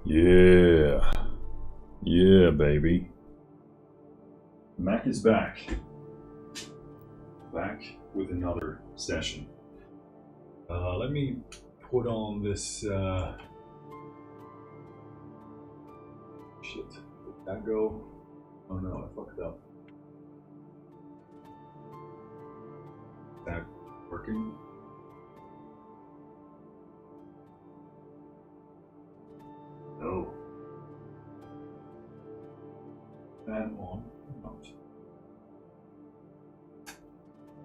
Yeah. Yeah, baby. Mac is back. Back with another session. Let me put on this, shit. Did that go? Oh no, I fucked up. Is that working? No. Fan on. Not.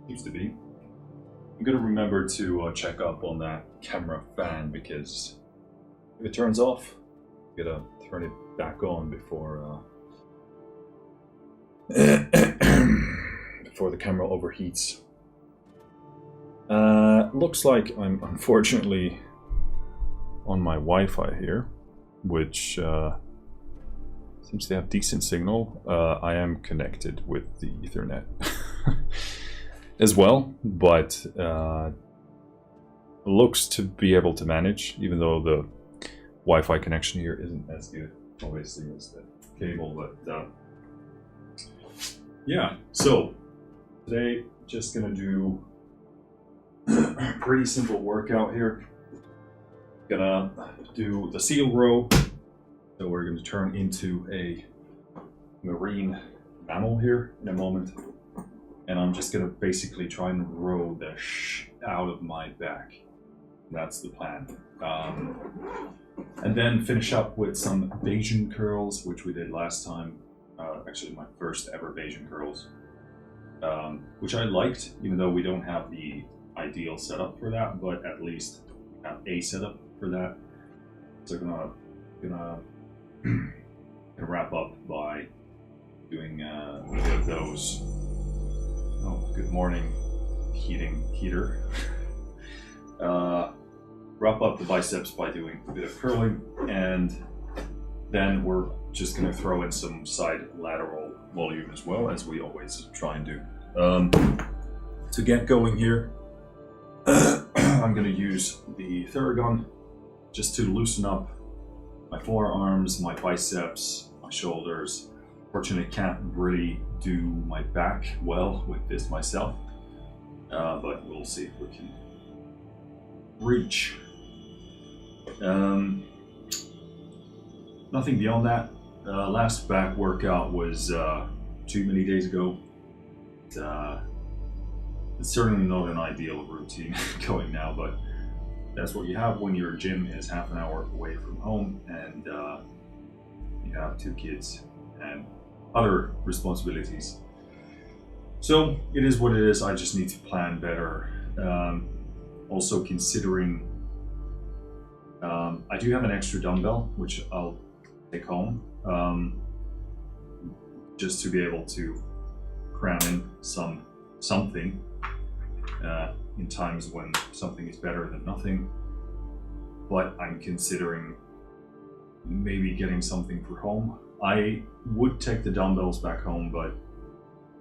Seems to be. I'm gonna remember to check up on that camera fan because if it turns off, I'm gonna turn it back on before before the camera overheats. Looks like I'm unfortunately on my Wi-Fi here, which seems to have decent signal. I am connected with the Ethernet as well, but looks to be able to manage, even though the Wi-Fi connection here isn't as good, obviously, as the cable. But yeah, so today just gonna do a pretty simple workout here. Gonna do the seal row. So we're gonna turn into a marine mammal here in a moment. And I'm just gonna basically try and row the out of my back. That's the plan. And then finish up with some Bayesian curls, which we did last time. Actually, my first ever Bayesian curls, which I liked, even though we don't have the ideal setup for that, but at least have a setup for that. So gonna wrap up by doing a bit of those. Oh, good morning, heater. Wrap up the biceps by doing a bit of curling, and then we're just gonna throw in some side lateral volume as well, as we always try and do. To get going here, I'm gonna use the Theragun just to loosen up my forearms, my biceps, my shoulders. Fortunately, can't really do my back well with this myself, but we'll see if we can reach. Nothing beyond that. Last back workout was too many days ago. It's certainly not an ideal routine going now, but that's what you have when your gym is half an hour away from home and you have 2 kids and other responsibilities. So it is what it is. I just need to plan better. Also considering, I do have an extra dumbbell, which I'll take home, just to be able to cram in something in times when something is better than nothing. But I'm considering maybe getting something for home. I would take the dumbbells back home, but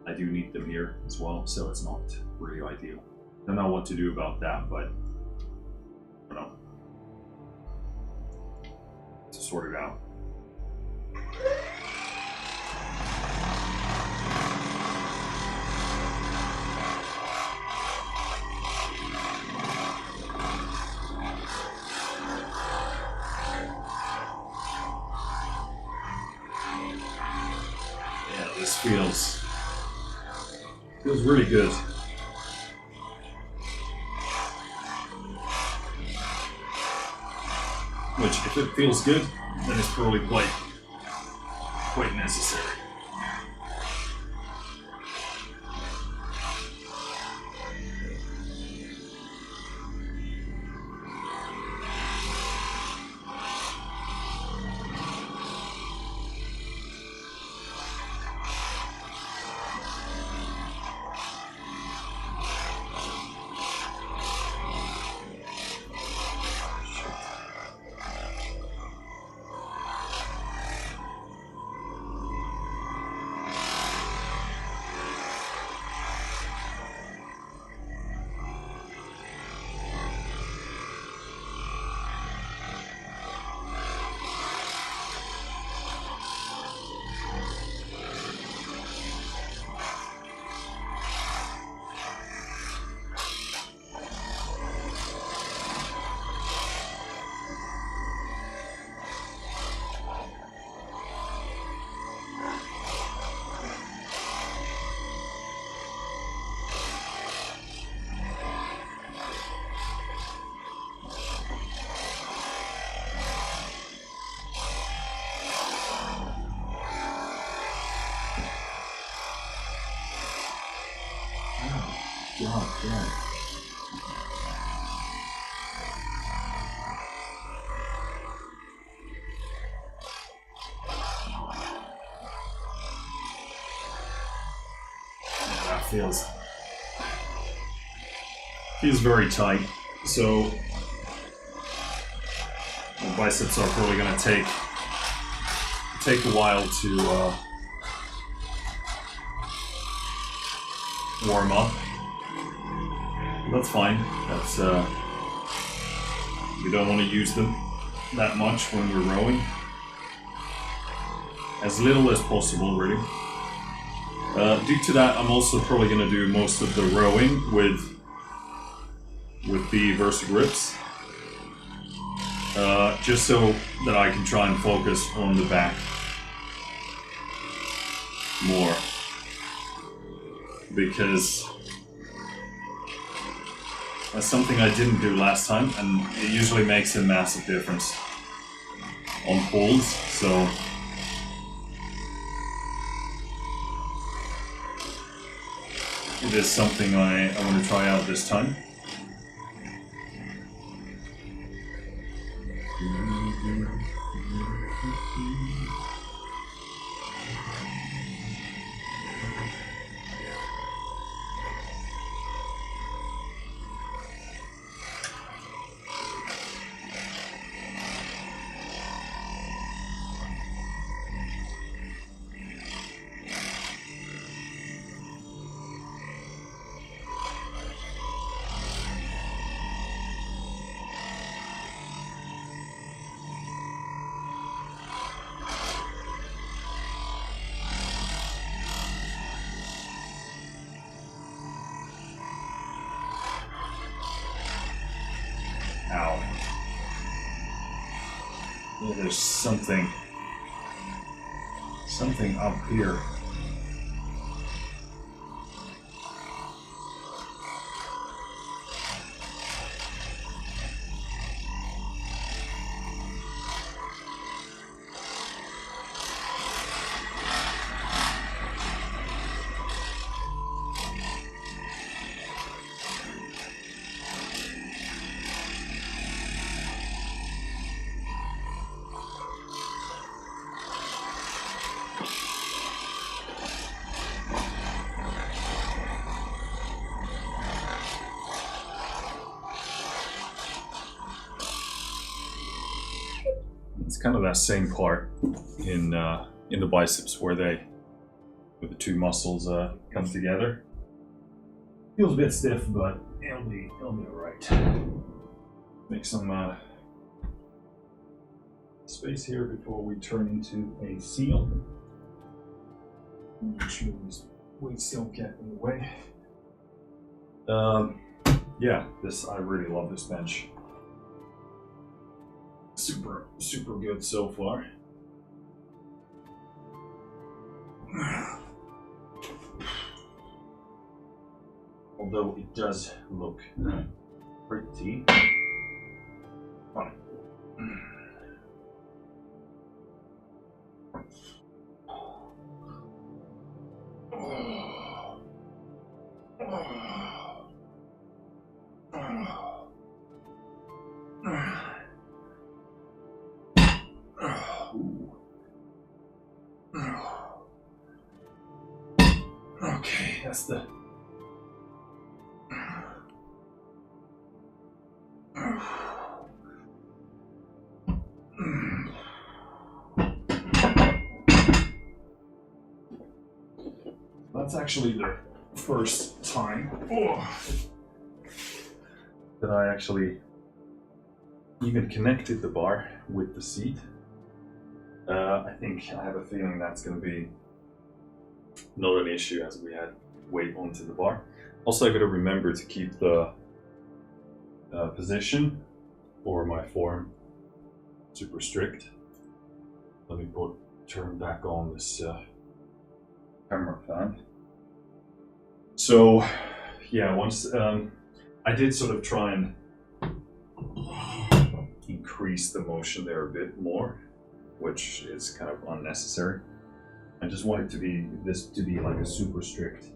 I do need them here as well, so it's not really ideal. Don't know what to do about that, but I don't know. To sort it out. Yeah, this feels really good. Which, if it feels good, then it's probably quite necessary. God damn. That feels very tight. So the biceps are probably going to take a while to warm up. That's fine. That's we don't want to use them that much when we're rowing. As little as possible, really. Due to that, I'm also probably going to do most of the rowing with the VersaGrips. Just so that I can try and focus on the back more, because that's something I didn't do last time, and it usually makes a massive difference on pulls. So it is something I want to try out this time. Ow. Yeah, there's something up here. It's kind of that same part in the biceps where the two muscles come together. Feels a bit stiff, but it'll be alright. Make some space here before we turn into a seal. Make sure these weights don't get in the way. Yeah, I really love this bench. Super good so far. Although it does look pretty fun. Okay, that's the that's actually the first time that I actually even connected the bar with the seat. I think I have a feeling that's going to be not an issue as we had weight onto the bar. Also, I got to remember to keep the position for my form super strict. Let me turn back on this camera fan. So, yeah, once I did sort of try and increase the motion there a bit more, which is kind of unnecessary. I just want it to be like a super strict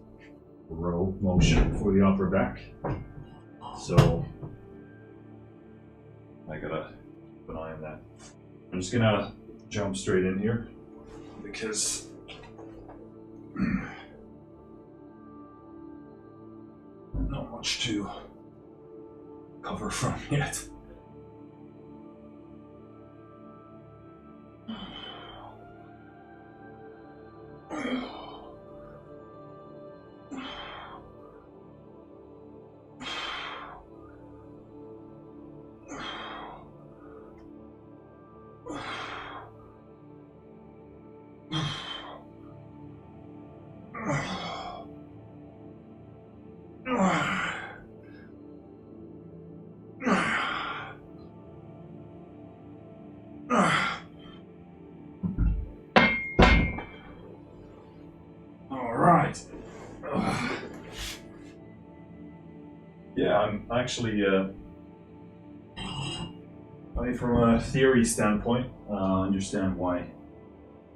row motion for the upper back. So I gotta keep an eye on that. I'm just gonna jump straight in here because not much to cover from yet. Yeah, I'm actually, from a theory standpoint, understand why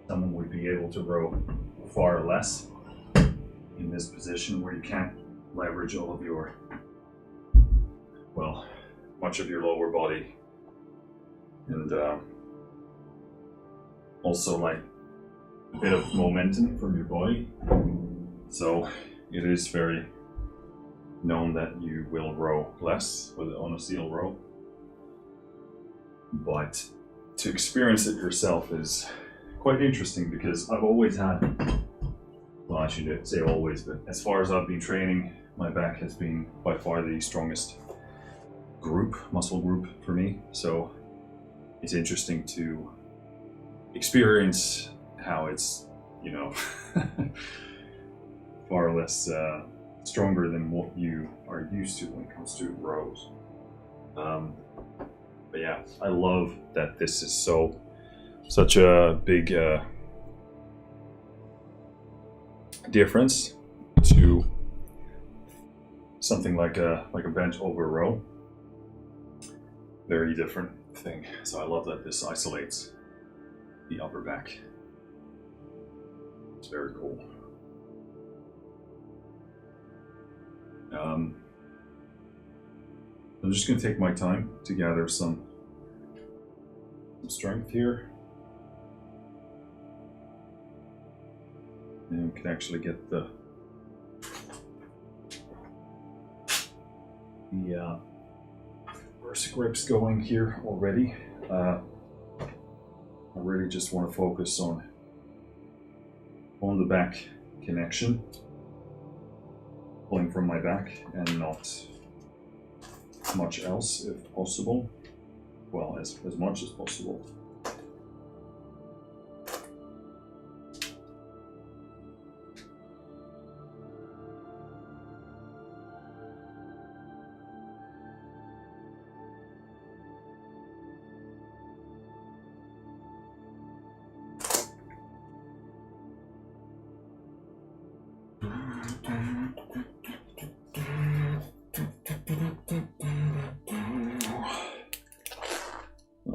someone would be able to row far less in this position where you can't leverage all of your, well, much of your lower body, and also like a bit of momentum from your body. So it is very known that you will row less on a seal row, but to experience it yourself is quite interesting because I've always had, well, I should say always, but as far as I've been training, my back has been by far the strongest muscle group for me. So it's interesting to experience how it's, you know, far less stronger than what you are used to when it comes to rows. But yeah, I love that this is such a big difference to something like a bench over row. Very different thing. So I love that this isolates the upper back. It's very cool. I'm just going to take my time to gather some strength here. And we can actually get the bursa grips going here already. I really just want to focus on the back connection, pulling from my back and not much else if possible. Well, as much as possible.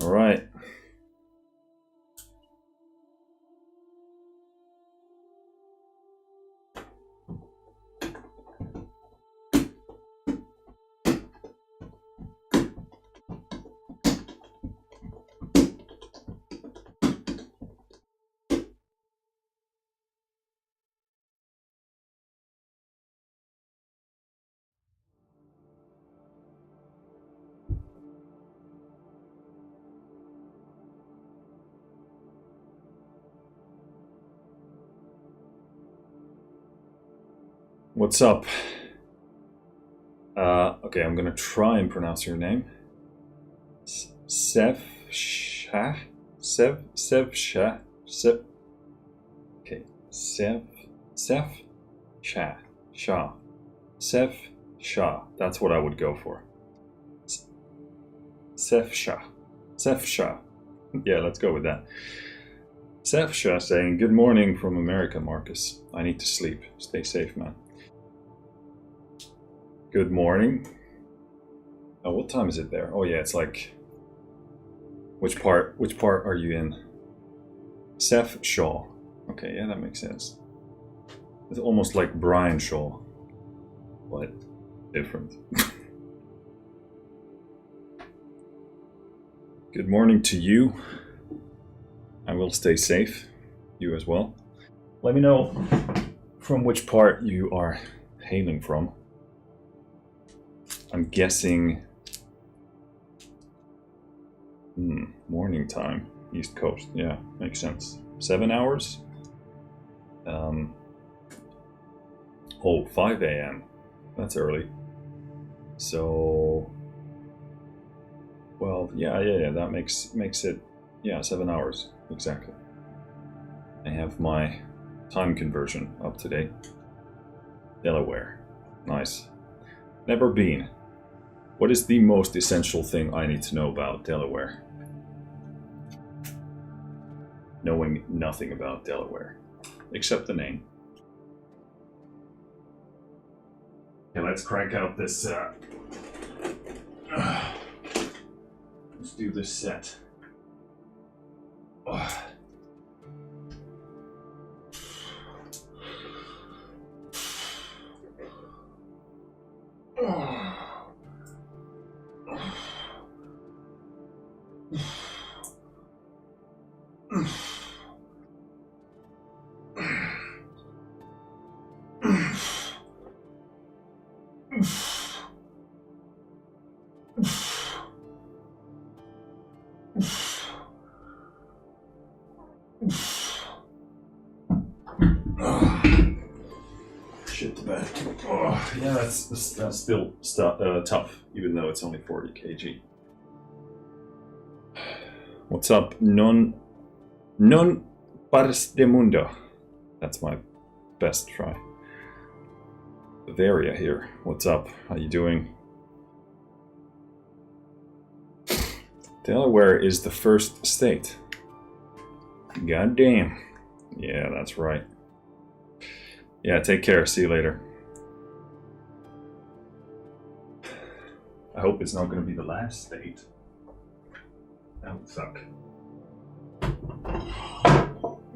All right. What's up? Okay, I'm gonna try and pronounce your name. Sevsha? Okay, Sevsha. That's what I would go for. Sevsha. Yeah, let's go with that. Sevsha saying, "Good morning from America, Marcus. I need to sleep. Stay safe, man." Good morning. Oh, what time is it there? Oh yeah, it's like, which part are you in? Seth Shaw. Okay, yeah, that makes sense. It's almost like Brian Shaw. but different. Good morning to you. I will stay safe. You as well. Let me know from which part you are hailing from. I'm guessing morning time, East Coast. Yeah, makes sense. 7 hours? 5 a.m. That's early. So, well, yeah. That makes it, 7 hours exactly. I have my time conversion up to date. Delaware, nice. Never been. What is the most essential thing I need to know about Delaware? Knowing nothing about Delaware, except the name. Okay, let's crank out this. Let's do this set. Shit the bed. Yeah, that's still tough, even though it's only 40 kg. What's up? Non pares de mundo. That's my best try. Bavaria here. What's up? How you doing? Delaware is the first state. God damn. Yeah, that's right. Yeah, take care. See you later. I hope it's not going to be the last state. That would suck.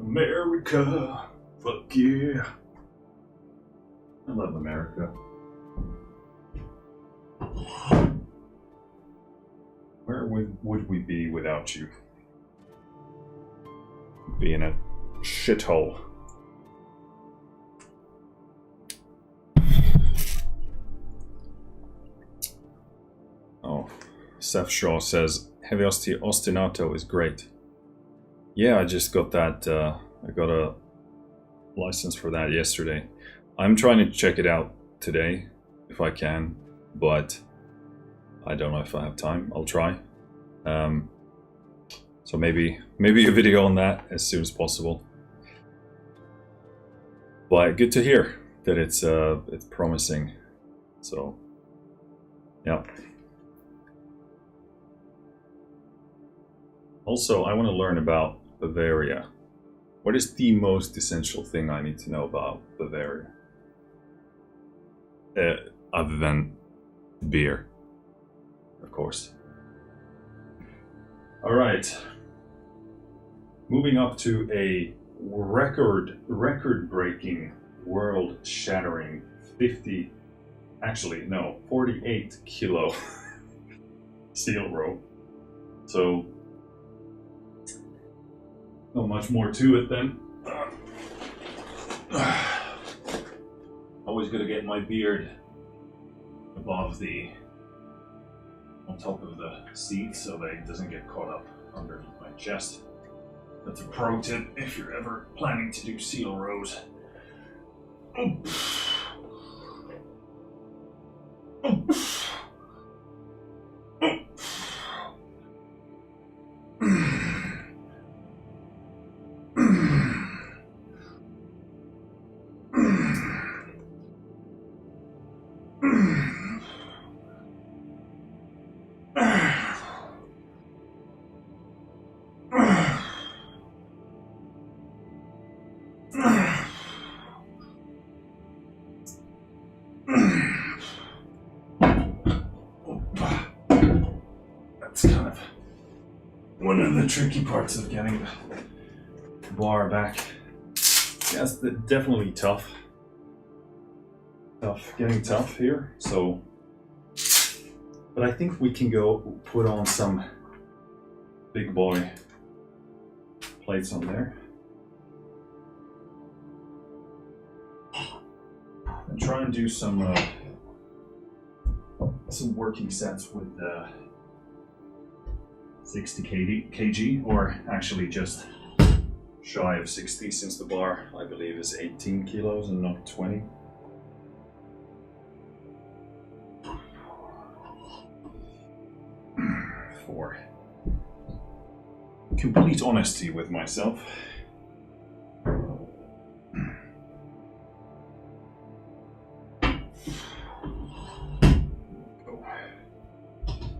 America. Fuck yeah. I love America. Where would we be without you? Be in a shithole. Oh, Seth Shaw says Heavy Ostinato is great. Yeah, I just got that. I got a license for that yesterday. I'm trying to check it out today if I can, but I don't know if I have time. I'll try. So maybe a video on that as soon as possible. But good to hear that it's promising. So yeah. Also, I want to learn about Bavaria. What is the most essential thing I need to know about Bavaria? Other than beer, of course. All right. Moving up to a record-breaking, world-shattering 48 kilo seal row. So, not much more to it then. Always gonna get my beard on top of the seat so that it doesn't get caught up underneath my chest. That's a pro tip if you're ever planning to do seal rows. That's kind of one of the tricky parts of getting the bar back. Yeah, it's definitely tough getting tough here. So, but I think we can go put on some big boy plates on there and try and do some working sets with 60 kg, or actually just shy of 60, since the bar I believe is 18 kilos and not 20. For complete honesty with myself.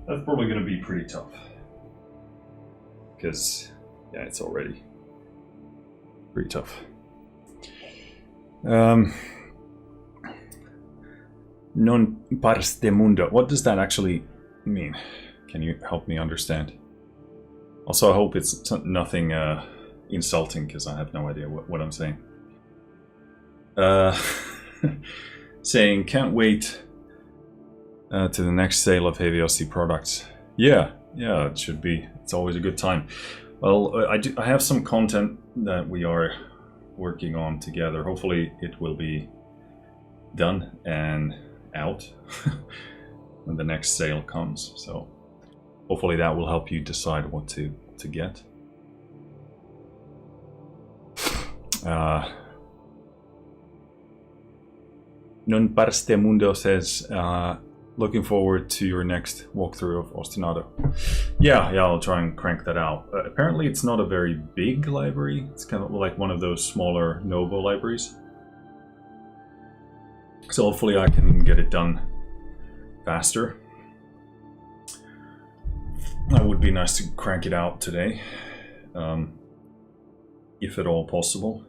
That's probably going to be pretty tough. Because, yeah, it's already pretty tough. Non parte mundo. What does that actually mean? Can you help me understand? Also, I hope it's nothing insulting, because I have no idea what I'm saying. Saying, can't wait to the next sale of Heviosi products. Yeah, it should be. It's always a good time. Well, I have some content that we are working on together. Hopefully it will be done and out when the next sale comes. So hopefully that will help you decide what to get. Non Parte Mundo says, looking forward to your next walkthrough of Ostinado. Yeah, I'll try and crank that out. Apparently it's not a very big library. It's kind of like one of those smaller Novo libraries. So hopefully I can get it done faster. It would be nice to crank it out today, if at all possible.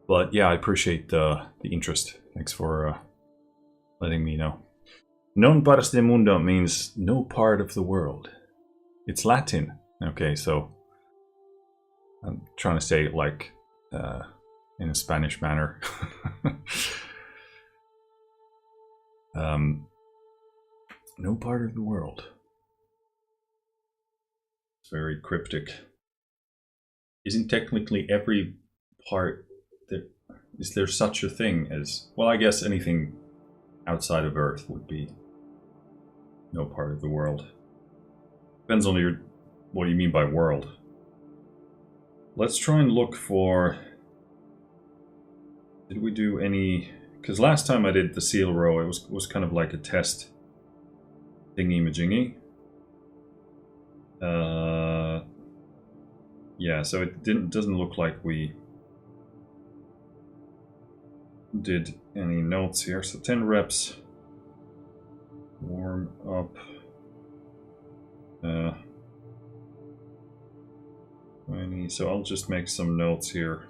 But yeah, I appreciate the interest. Thanks for letting me know. Non parte mundo means no part of the world. It's Latin. Okay, so I'm trying to say it like in a Spanish manner. No part of the world. It's very cryptic. Isn't technically every part that... Is there such a thing as... Well, I guess anything outside of Earth would be no part of the world. Depends on what you mean by world. Let's try and look for... Did we do any... Because last time I did the seal row, it was kind of like a test thingy-majingy. Yeah, so it doesn't look like we did any notes here. So 10 reps. Warm up. 20. So I'll just make some notes here.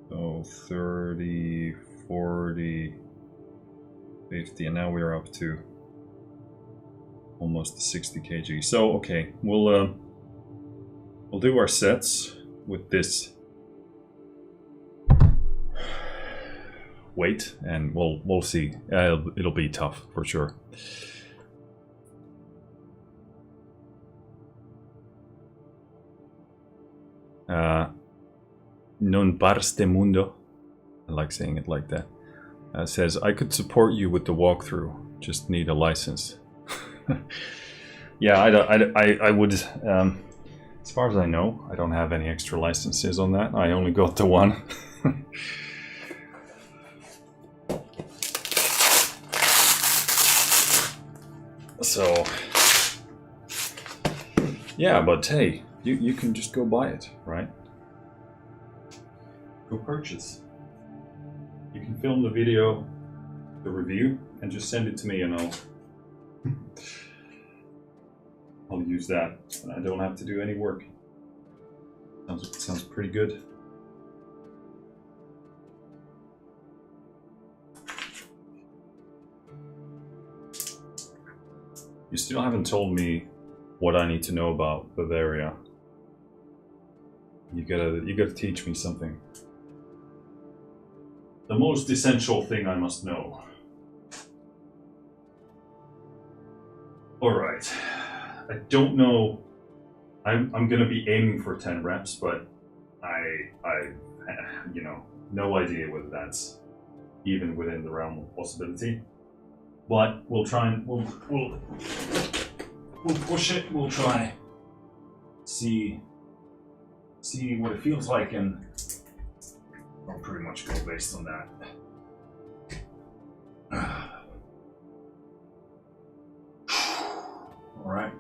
So 30, 40, 50, and now we're up to almost 60 kg. So okay, we'll do our sets with this weight, and we'll see. It'll be tough for sure. Non parte mundo, I like saying it like that, says, I could support you with the walkthrough, just need a license. Yeah, I would, as far as I know, I don't have any extra licenses on that. I only got the one. So, yeah, but hey, you can just go buy it, right? Go purchase. You can film the video, the review, and just send it to me, and I'll use that. I don't have to do any work. Sounds pretty good. You still haven't told me what I need to know about Bavaria. You gotta teach me something. The most essential thing I must know. Alright. I don't know. I'm gonna be aiming for 10 reps, but I no idea whether that's even within the realm of possibility. But we'll try and we'll push it. We'll try see what it feels like, and I'll pretty much go based on that. All right.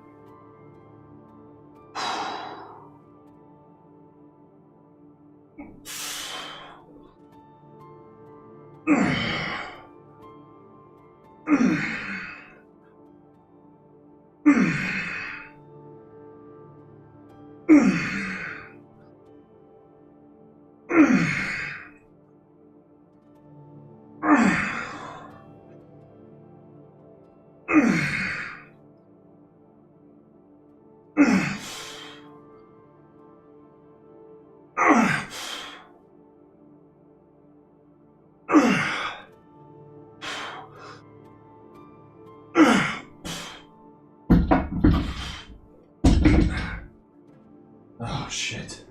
Oh shit.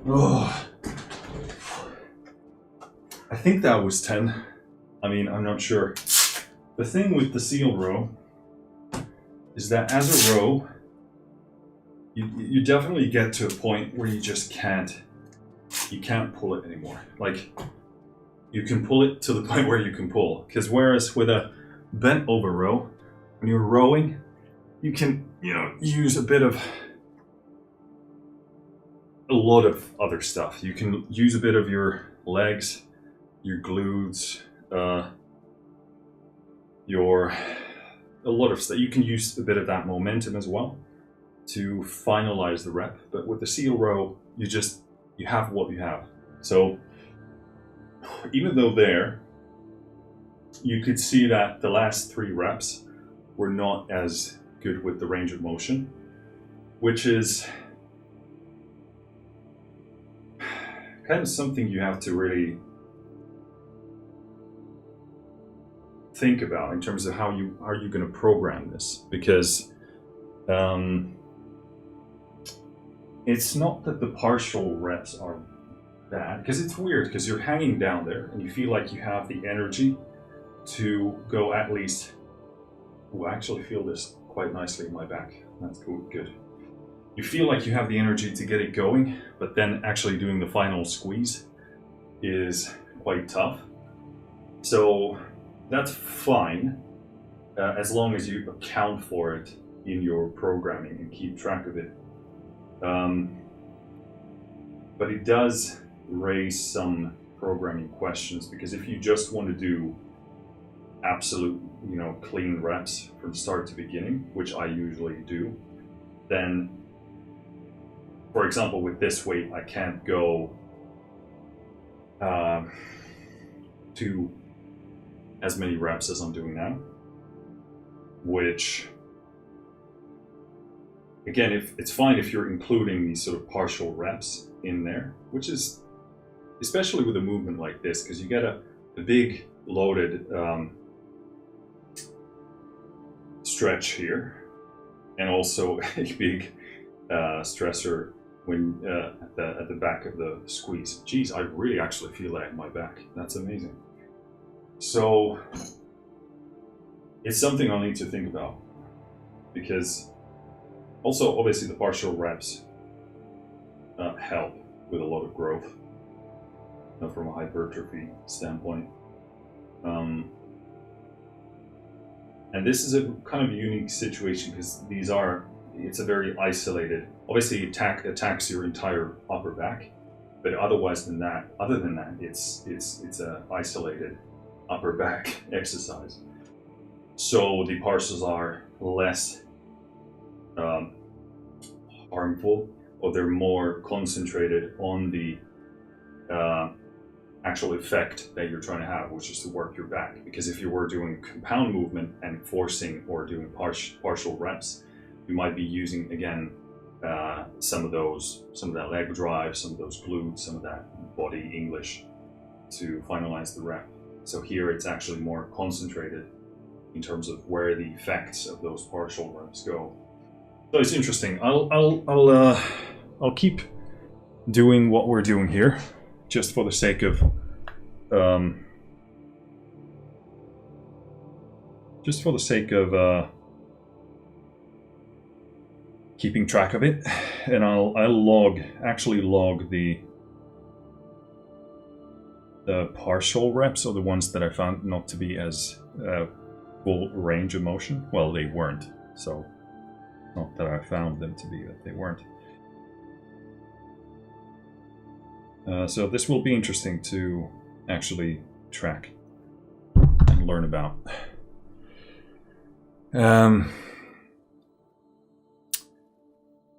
Oh. I think that was 10. I mean, I'm not sure. The thing with the seal row is that as a row, you definitely get to a point where you just can't pull it anymore. Like, you can pull it to the point where you can pull. Because whereas with a bent over row, when you're rowing, you can, use a lot of other stuff. You can use a bit of your legs, your glutes, a lot of stuff. You can use a bit of that momentum as well to finalize the rep. But with the seal row, you have what you have. So even though you could see that the last 3 reps were not as good with the range of motion, which is kind of something you have to really think about in terms of how are you going to program this, because it's not that the partial reps are bad, because it's weird, because you're hanging down there and you feel like you have the energy to go at least. Oh, I actually feel this quite nicely in my back. That's good. You feel like you have the energy to get it going, but then actually doing the final squeeze is quite tough. So that's fine, as long as you account for it in your programming and keep track of it. But it does raise some programming questions, because if you just want to do absolute, clean reps from start to beginning, which I usually do, then, for example, with this weight, I can't go to as many reps as I'm doing now, which, again, if it's fine if you're including these sort of partial reps in there, which is, especially with a movement like this, because you get a big loaded stretch here, and also a big stressor when at the back of the squeeze. Geez, I really actually feel that in my back. That's amazing. So it's something I'll need to think about, because also obviously the partial reps help with a lot of growth from a hypertrophy standpoint. And this is a kind of unique situation, because it's a very isolated, obviously it attacks your entire upper back, but other than that, it's a isolated upper back exercise. So the partials are less harmful, or they're more concentrated on the actual effect that you're trying to have, which is to work your back. Because if you were doing compound movement and forcing or doing partial reps, you might be using, again, some of that leg drive, some of those glutes, some of that body English to finalize the rep. So here it's actually more concentrated in terms of where the effects of those partial reps go. So it's interesting. I'll keep doing what we're doing here, just for the sake of keeping track of it, and I'll actually log the partial reps, or the ones that I found not to be as full range of motion. Well, they weren't, so not that I found them to be, that they weren't. So this will be interesting to actually track and learn about.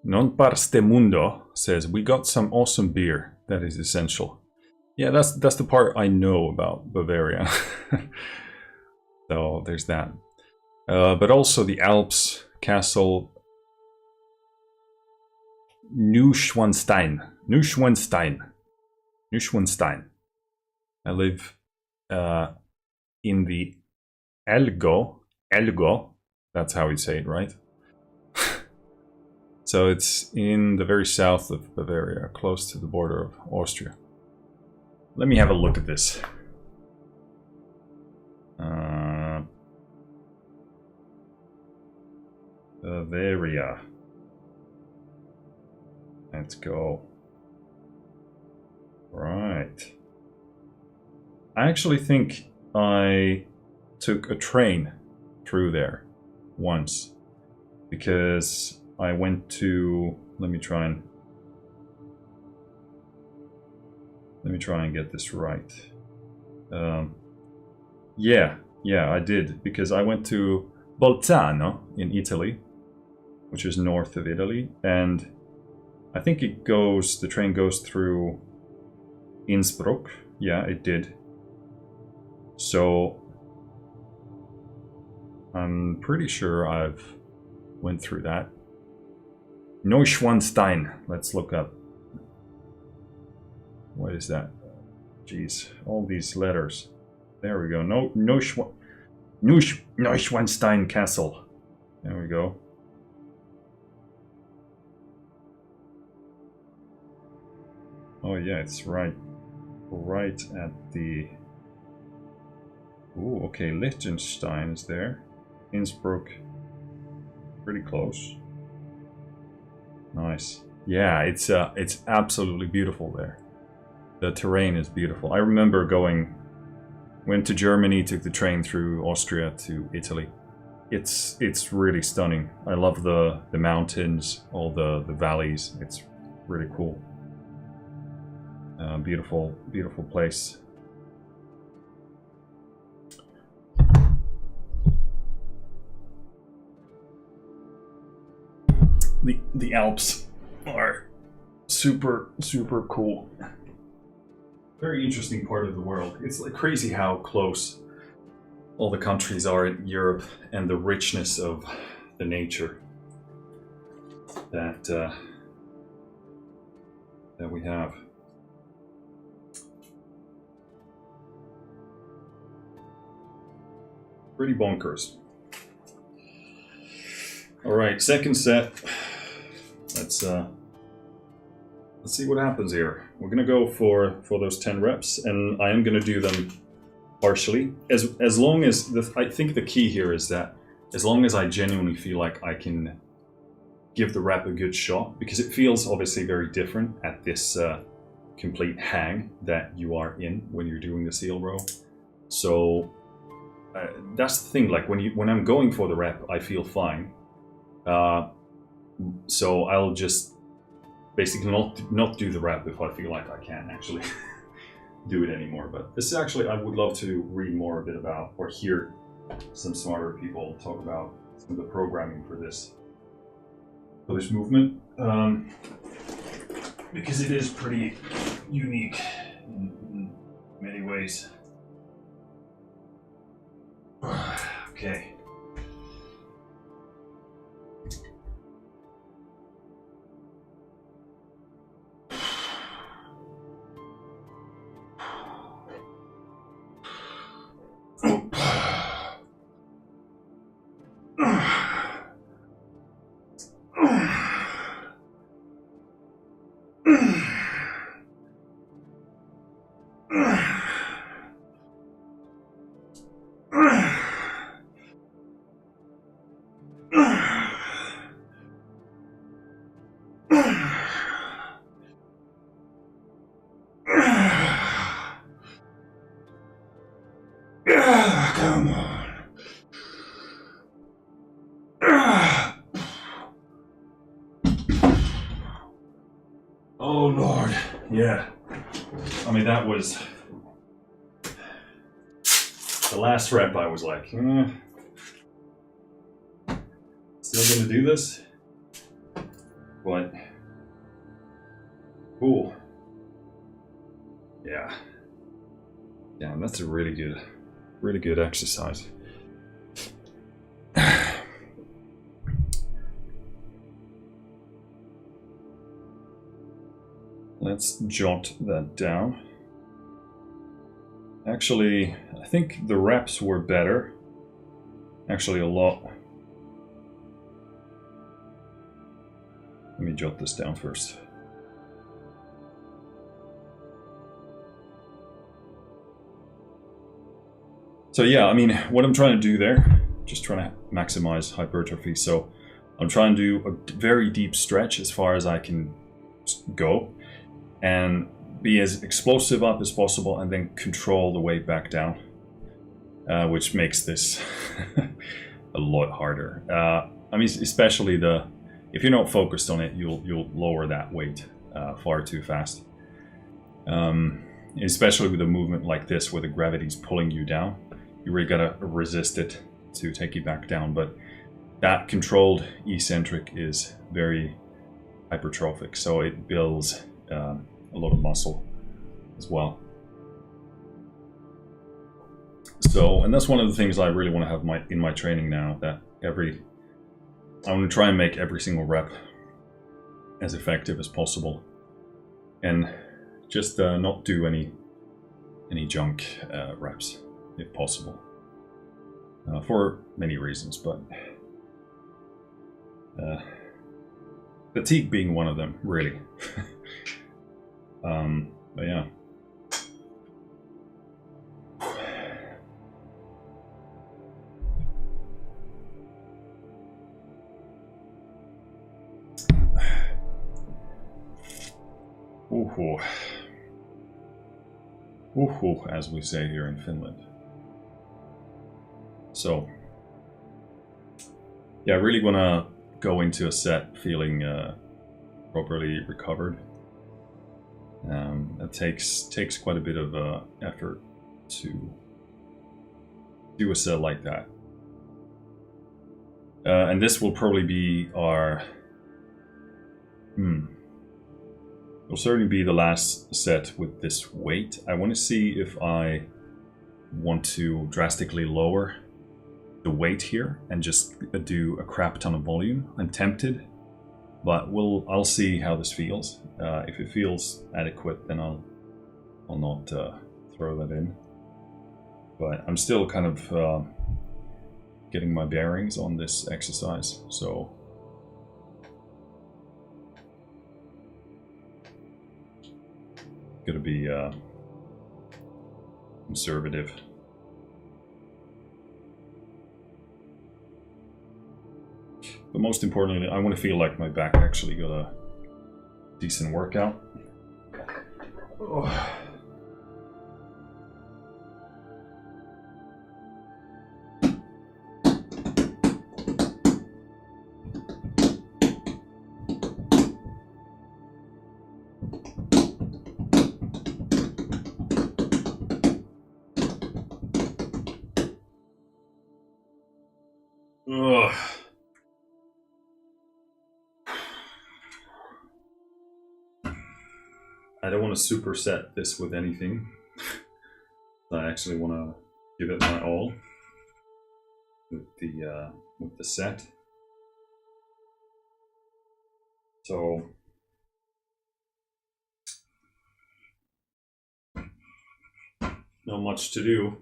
Non Parste Mundo says, we got some awesome beer. That is essential. Yeah, that's the part I know about Bavaria. So there's that. But also the Alps, Castle Neuschwanstein. I live in the Elgo. That's how we say it, right? So it's in the very south of Bavaria, close to the border of Austria. Let me have a look at this. Bavaria. Let's go. Right. I actually think I took a train through there once, because I went to, let me try and get this right. Yeah, I did, because I went to Bolzano in Italy, which is north of Italy, and I think the train goes through Innsbruck. Yeah, it did. So I'm pretty sure I've went through that. Neuschwanstein. Let's look up. What is that? Jeez, all these letters. There we go. Neuschwanstein Castle. There we go. Oh yeah, it's right at the. Ooh, okay. Liechtenstein is there. Innsbruck. Pretty close. Nice. Yeah, it's absolutely beautiful there. The terrain is beautiful. I remember went to Germany, took the train through Austria to Italy. It's really stunning. I love the mountains, all the valleys. It's really cool. Beautiful place. The Alps are super cool. Very interesting part of the world. It's like crazy how close all the countries are in Europe, and the richness of the nature that we have. Pretty bonkers. All right, second set. Let's see what happens here. We're gonna go for those 10 reps, and I am gonna do them partially. As long as I think the key here is that as long as I genuinely feel like I can give the rep a good shot, because it feels obviously very different at this complete hang that you are in when you're doing the seal row. So that's the thing. Like when I'm going for the rep, I feel fine. So I'll just basically not do the rep if I feel like I can't actually do it anymore. But this is actually, I would love to read more a bit about, or hear some smarter people talk about some of the programming for this movement, because it is pretty unique in many ways. Okay. Come on. Oh Lord. Yeah. I mean, that was the last rep. I was like, still gonna do this? But cool. Yeah. Yeah, that's a really good exercise. Let's jot that down. Actually, I think the reps were better. Actually, a lot. Let me jot this down first. So yeah, I mean, what I'm trying to do there, just trying to maximize hypertrophy. So I'm trying to do a very deep stretch as far as I can go and be as explosive up as possible and then control the weight back down, which makes this a lot harder. I mean, especially if you're not focused on it, you'll lower that weight far too fast. Especially with a movement like this where the gravity's pulling you down, you really gotta resist it to take you back down. But that controlled eccentric is very hypertrophic, so it builds a lot of muscle as well. So, and that's one of the things I really want to have in my training now, that I want to try and make every single rep as effective as possible, and just not do any junk reps if possible, for many reasons, but fatigue being one of them, really. But yeah. Uhu. Uhu, as we say here in Finland. So, yeah, I really want to go into a set feeling properly recovered. It takes quite a bit of effort to do a set like that. And this will probably be our... It'll certainly be the last set with this weight. I want to see if I want to drastically lower the weight here and just do a crap ton of volume. I'm tempted, but I'll see how this feels. If it feels adequate, then I'll not throw that in. But I'm still kind of getting my bearings on this exercise, so gonna be conservative. But most importantly, I want to feel like my back actually got a decent workout. Oh. Ugh. I don't want to superset this with anything. I actually want to give it my all with the set. So not much to do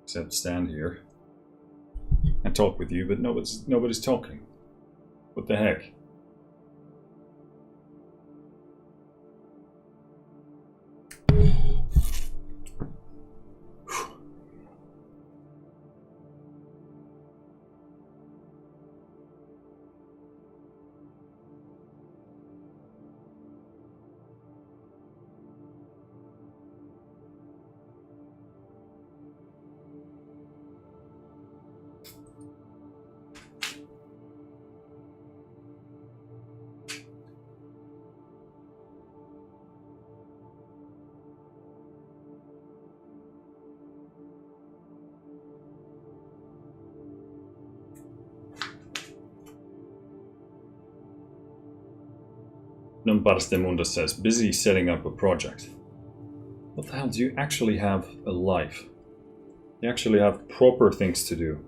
except stand here and talk with you, but nobody's talking. What the heck? Numbarstemunda says, busy setting up a project. What the hell, do you actually have a life? You actually have proper things to do.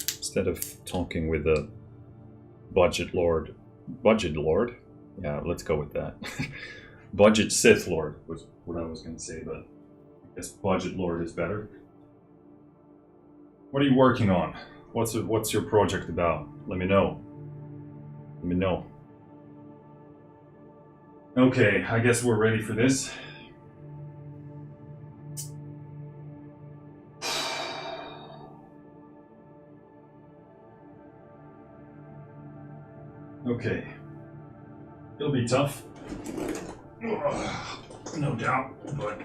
Instead of talking with a budget lord. Budget lord? Yeah, let's go with that. Budget Sith Lord was what I was going to say, but I guess Budget Lord is better. What are you working on? What's your project about? Let me know. Let me know. Okay, I guess we're ready for this. Okay. It'll be tough. No doubt, but...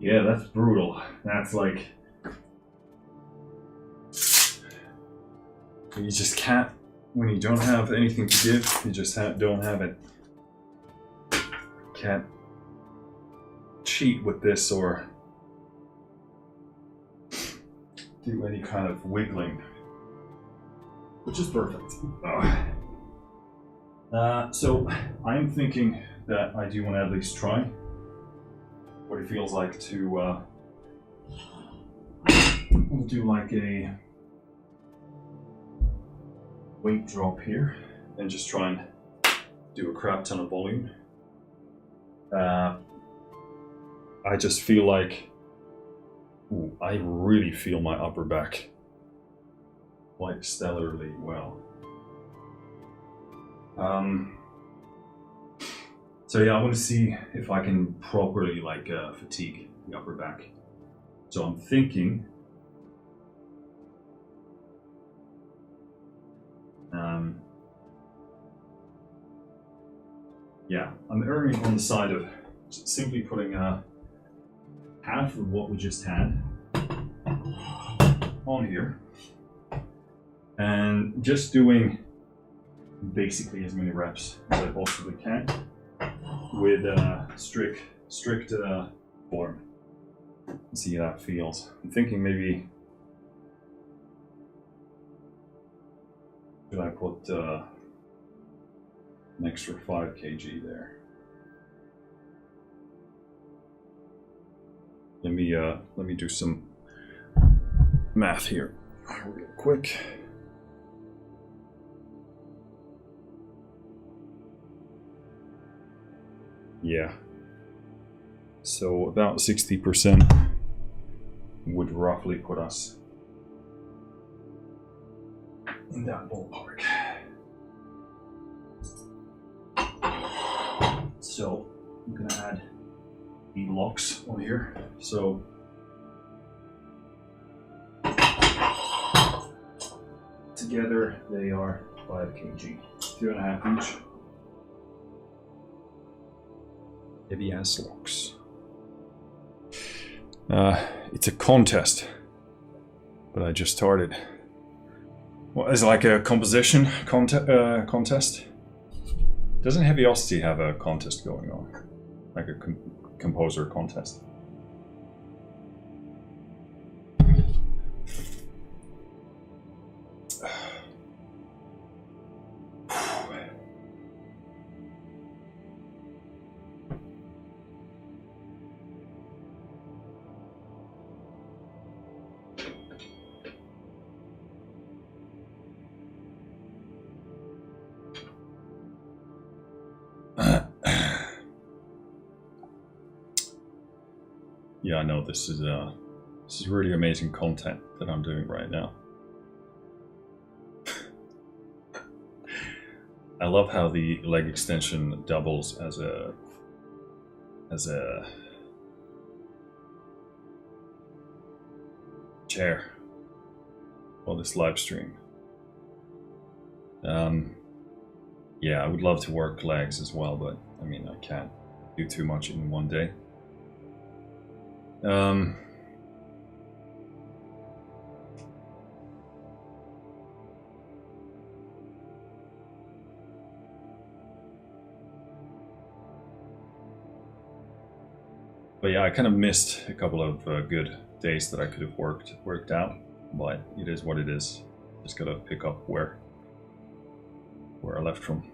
Yeah, that's brutal. That's like... You just can't... When you don't have anything to give, you just don't have it. Can't cheat with this or do any kind of wiggling. Which is perfect. So, I'm thinking that I do want to at least try what it feels like to we'll do like a weight drop here and just try and do a crap ton of volume. I just feel like I really feel my upper back quite stellarly well. So yeah, I want to see if I can properly like fatigue the upper back. So I'm thinking yeah, I'm erring on the side of simply putting half of what we just had on here and just doing basically as many reps as I possibly can with strict form. See how that feels. I'm thinking maybe should I put an extra 5 kg there? Let me do some math here real quick. Yeah. So about 60% would roughly put us in that ballpark. So I'm gonna add the locks on here. So together they are 5 kg, 2.5 each. Heavy ass locks. It's a contest, but I just started. What is it, like a composition contest? Doesn't Heaviosity have a contest going on, like a composer contest? Yeah, I know this is really amazing content that I'm doing right now. I love how the leg extension doubles as a chair for this live stream. Yeah, I would love to work legs as well, but I mean, I can't do too much in one day. But yeah, I kind of missed a couple of good days that I could have worked out, but it is what it is. Just gotta pick up where I left from.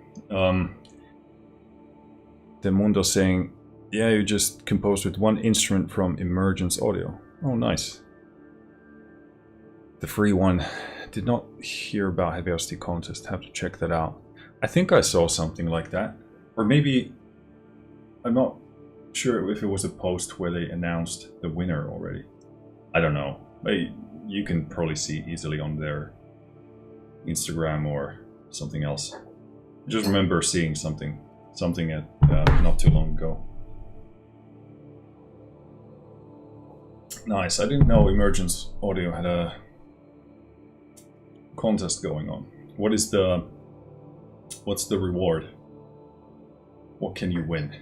Demundo saying, yeah, you just composed with one instrument from Emergence Audio. Oh, nice. The free one. Did not hear about Heavy OST contest. Have to check that out. I think I saw something like that. Or maybe, I'm not sure if it was a post where they announced the winner already. I don't know. You can probably see easily on their Instagram or something else. I just remember seeing something at not too long ago. Nice. I didn't know Emergence Audio had a contest going on. What's the reward? What can you win?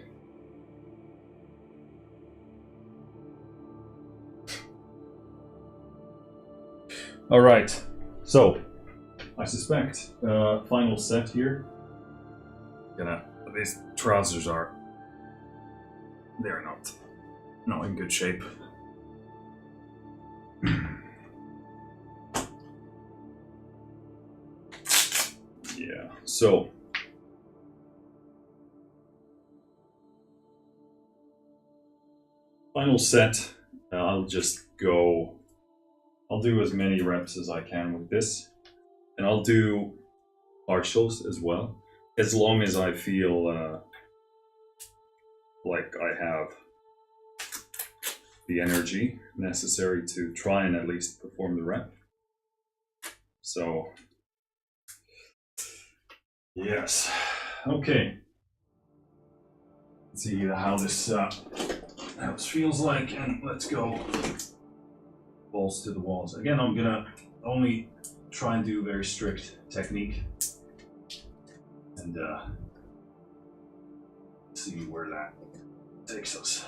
All right. So, I suspect final set here. These trousers they're not in good shape. Yeah, so final set, I'll do as many reps as I can with this, and I'll do partials as well, as long as I feel like I have the energy necessary to try and at least perform the rep. So, yes. Okay. Let's see how this feels like, and let's go balls to the walls. Again, I'm gonna only try and do very strict technique, and see where that takes us.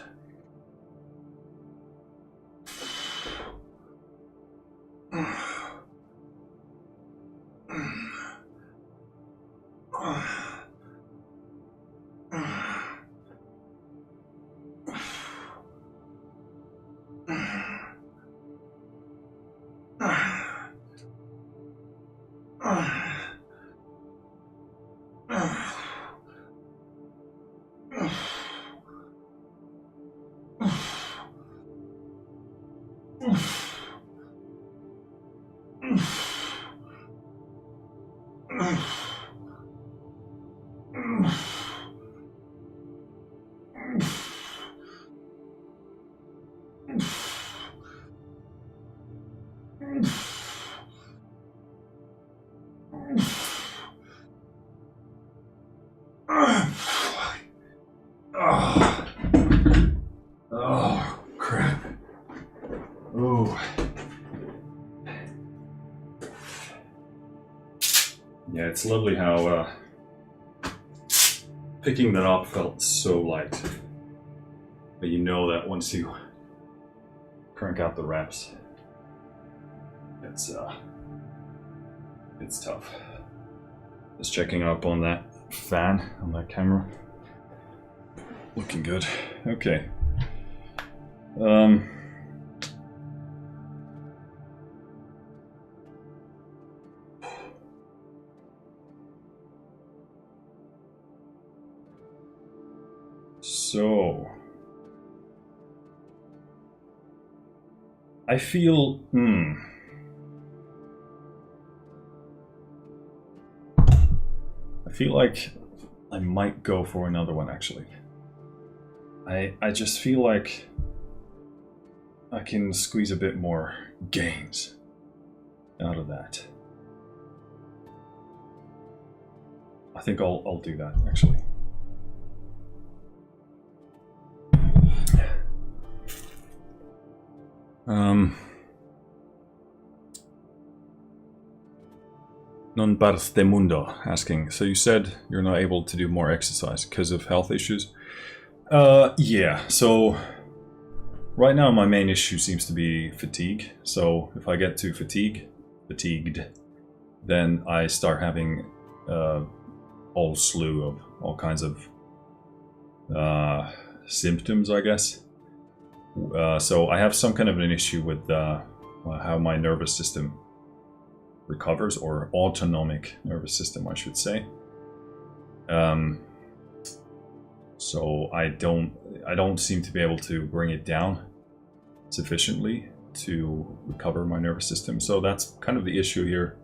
Oh, crap. Oh. Yeah, it's lovely how picking that up felt so light. But you know that once you crank out the reps, it's tough. Just checking up on that fan on that camera. Looking good. Okay. So I feel I feel like I might go for another one, actually. I just feel like I can squeeze a bit more gains out of that. I think I'll do that actually. Non parte mundo asking, so you said you're not able to do more exercise because of health issues? Yeah, so right now my main issue seems to be fatigue. So if I get too fatigued, then I start having a whole slew of all kinds of symptoms, I guess. So I have some kind of an issue with how my nervous system recovers, or autonomic nervous system, I should say. So I don't seem to be able to bring it down sufficiently to recover my nervous system. So that's kind of the issue here.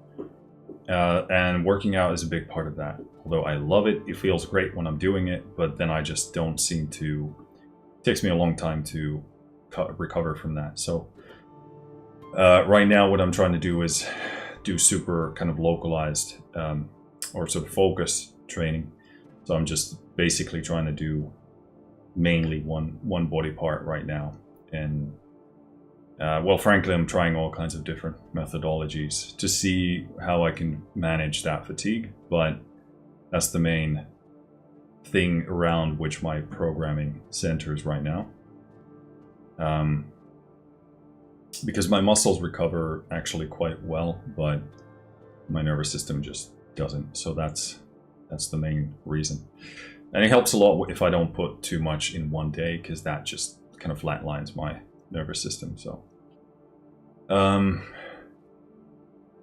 And working out is a big part of that. Although I love it, it feels great when I'm doing it, but then I just don't seem to. It takes me a long time to recover from that. So right now, what I'm trying to do is do super kind of localized or sort of focus training. So I'm just basically trying to do mainly one body part right now. And well, frankly, I'm trying all kinds of different methodologies to see how I can manage that fatigue, but that's the main thing around which my programming centers right now. Because my muscles recover actually quite well, but my nervous system just doesn't. So that's the main reason. And it helps a lot if I don't put too much in one day, because that just kind of flatlines my nervous system. So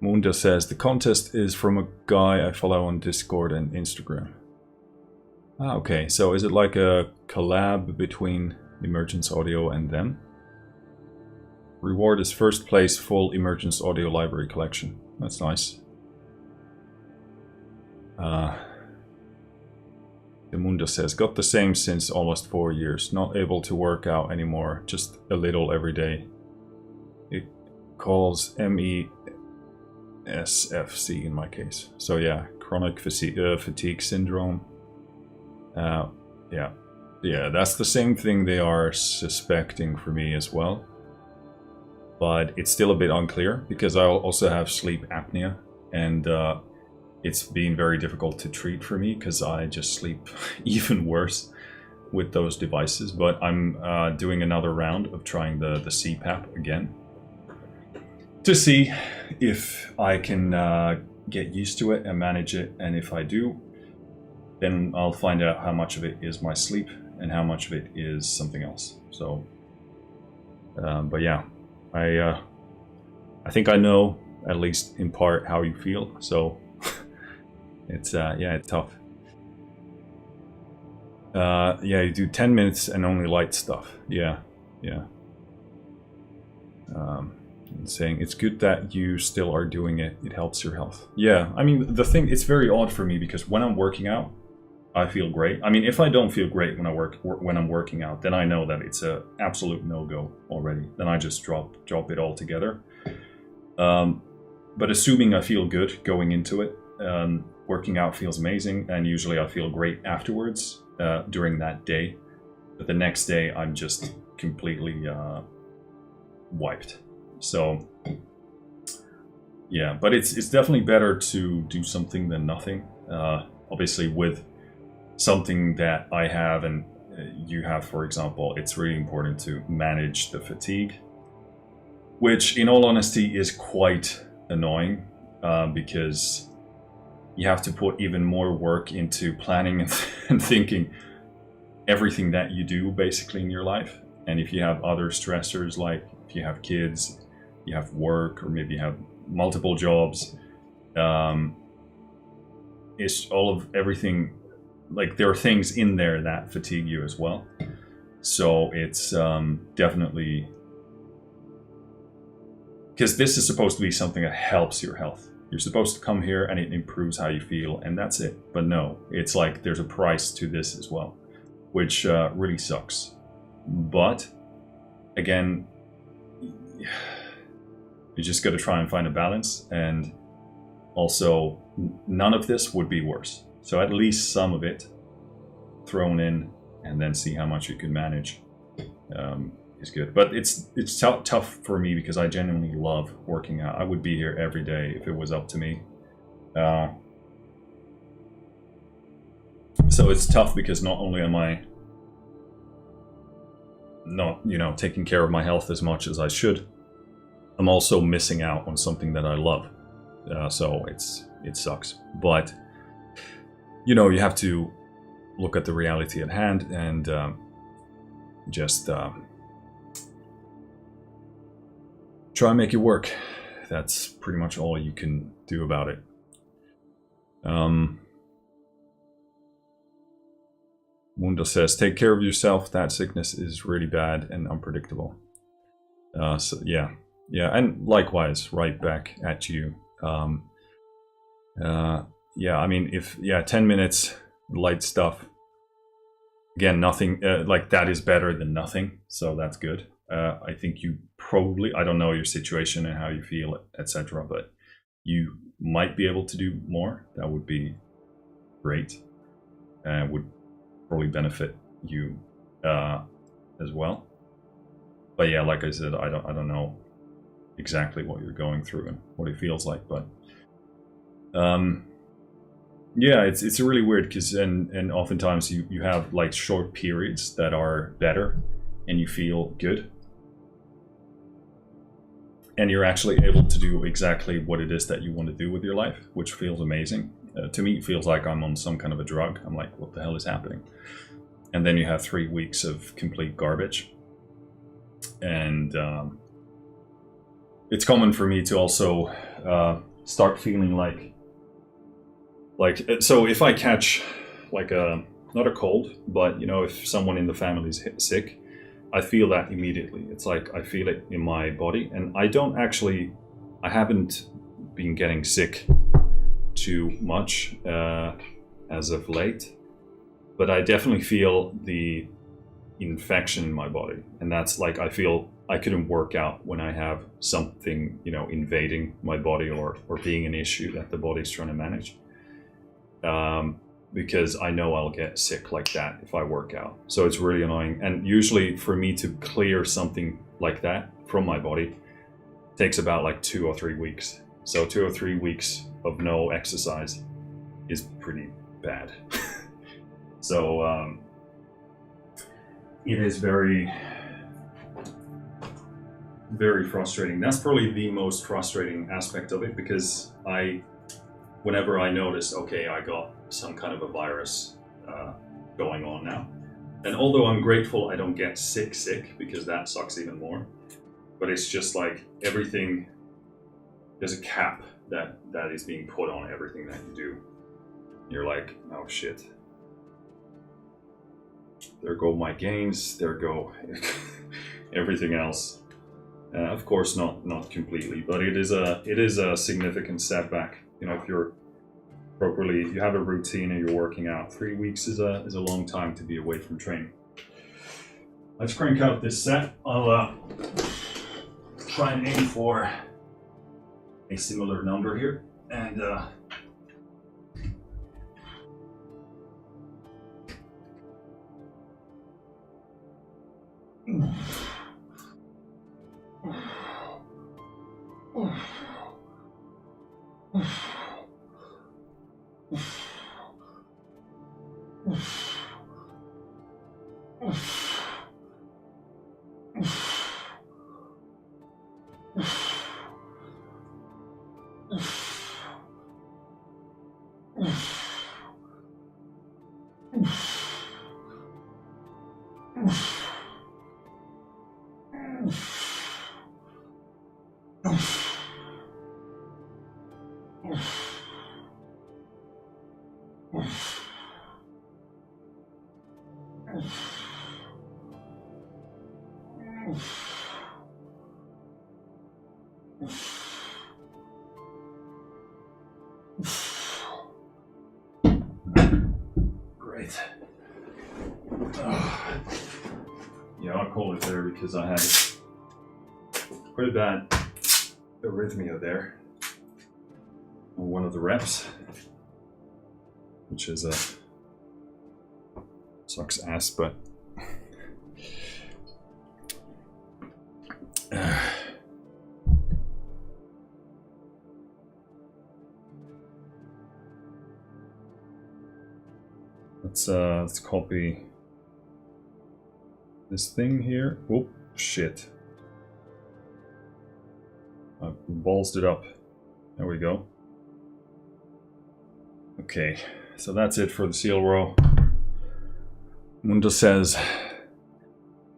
Munda says the contest is from a guy I follow on Discord and Instagram. Ah, okay. So is it like a collab between Emergence Audio and them? Reward is first place full Emergence Audio library collection. That's nice. Demunda says, got the same since almost 4 years. Not able to work out anymore, just a little every day. It calls MESFC in my case. So yeah, chronic fatigue syndrome. Yeah, that's the same thing they are suspecting for me as well. But it's still a bit unclear because I also have sleep apnea, and it's been very difficult to treat for me because I just sleep even worse with those devices. But I'm doing another round of trying the CPAP again to see if I can get used to it and manage it. And if I do, then I'll find out how much of it is my sleep and how much of it is something else. So, but yeah. I think I know, at least in part, how you feel. So it's it's tough. Yeah, you do 10 minutes and only light stuff. Yeah. Saying it's good that you still are doing it. It helps your health. Yeah, I mean the thing. It's very odd for me because when I'm working out, I feel great. I mean, if I don't feel great when I'm working out, then I know that it's a absolute no-go already. Then I just drop it altogether. But assuming I feel good going into it, working out feels amazing, and usually I feel great afterwards during that day. But the next day, I'm just completely wiped. So yeah, but it's definitely better to do something than nothing. Obviously, with something that I have and you have, for example, it's really important to manage the fatigue, which in all honesty is quite annoying because you have to put even more work into planning and thinking everything that you do basically in your life. And if you have other stressors, like if you have kids, you have work, or maybe you have multiple jobs, it's all of everything. Like there are things in there that fatigue you as well. So it's definitely, because this is supposed to be something that helps your health. You're supposed to come here and it improves how you feel and that's it. But no, it's like there's a price to this as well, which really sucks. But again, you just got to try and find a balance, and also none of this would be worse. So at least some of it thrown in, and then see how much you can manage is good. But it's tough for me because I genuinely love working out. I would be here every day if it was up to me. So it's tough because not only am I not, taking care of my health as much as I should, I'm also missing out on something that I love. So it sucks. But you have to look at the reality at hand and just try and make it work. That's pretty much all you can do about it. Mundo says, take care of yourself. That sickness is really bad and unpredictable. So yeah, and likewise, right back at you. Yeah, I mean, 10 minutes, light stuff. Again, nothing like that is better than nothing, so that's good. I think you probably, I don't know your situation and how you feel, etc., but you might be able to do more. That would be great, and would probably benefit you as well. But yeah, like I said, I don't know exactly what you're going through and what it feels like, but yeah, it's really weird because and oftentimes you have like short periods that are better and you feel good, and you're actually able to do exactly what it is that you want to do with your life, which feels amazing. To me, it feels like I'm on some kind of a drug. I'm like, what the hell is happening? And then you have 3 weeks of complete garbage. And it's common for me to also start feeling like, so if I catch like not a cold, but if someone in the family is sick, I feel that immediately. It's like I feel it in my body, and I haven't been getting sick too much as of late, but I definitely feel the infection in my body, and that's like I feel I couldn't work out when I have something invading my body or being an issue that the body's trying to manage. Because I know I'll get sick like that if I work out. So it's really annoying. And usually for me to clear something like that from my body takes about like 2 or 3 weeks. So 2 or 3 weeks of no exercise is pretty bad. So it is very, very frustrating. That's probably the most frustrating aspect of it, because whenever I notice, okay, I got some kind of a virus going on now. And although I'm grateful I don't get sick, because that sucks even more, but it's just like everything, there's a cap that is being put on everything that you do. You're like, oh shit. There go my gains, there go everything else. Of course not completely, but it is a significant setback. If you're properly, if you have a routine and you're working out, 3 weeks is a long time to be away from training. Let's crank out this set. I'll try and aim for a similar number here, and great. Yeah, I'll call it there because I had quite a bad arrhythmia there on one of the reps, which is a sucks ass, but let's copy this thing here. Oh shit! I ballsed it up. There we go. Okay, so that's it for the seal row. Mundo says,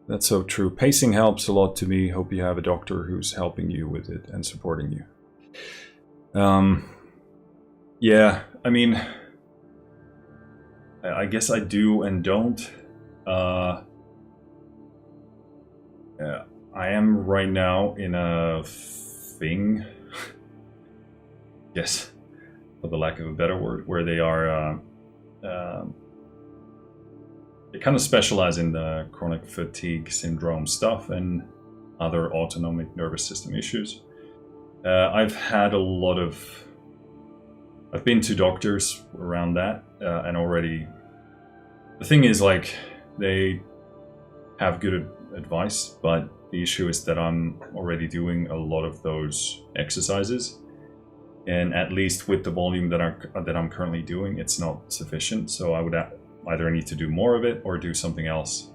that's so true. Pacing helps a lot to me. Hope you have a doctor who's helping you with it and supporting you. Yeah, I mean, I guess I do and don't. I am right now in a thing, yes, for the lack of a better word, where they are, they kind of specialize in the chronic fatigue syndrome stuff and other autonomic nervous system issues. I've had a lot of, I've been to doctors around that, and already, the thing is, like, they have good advice, but the issue is that I'm already doing a lot of those exercises, and at least with the volume that I'm currently doing, it's not sufficient. So I would either need to do more of it or do something else.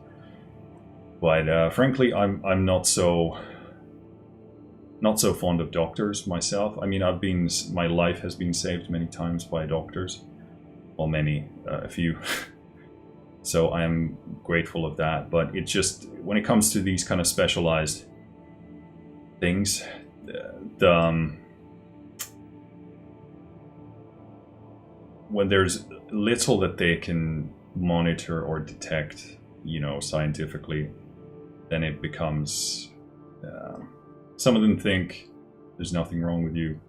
But frankly, I'm not so fond of doctors myself. I mean, my life has been saved many times by doctors. Well, a few. So I am grateful of that. But it just, when it comes to these kind of specialized things, when there's little that they can monitor or detect, scientifically, then it becomes, some of them think there's nothing wrong with you,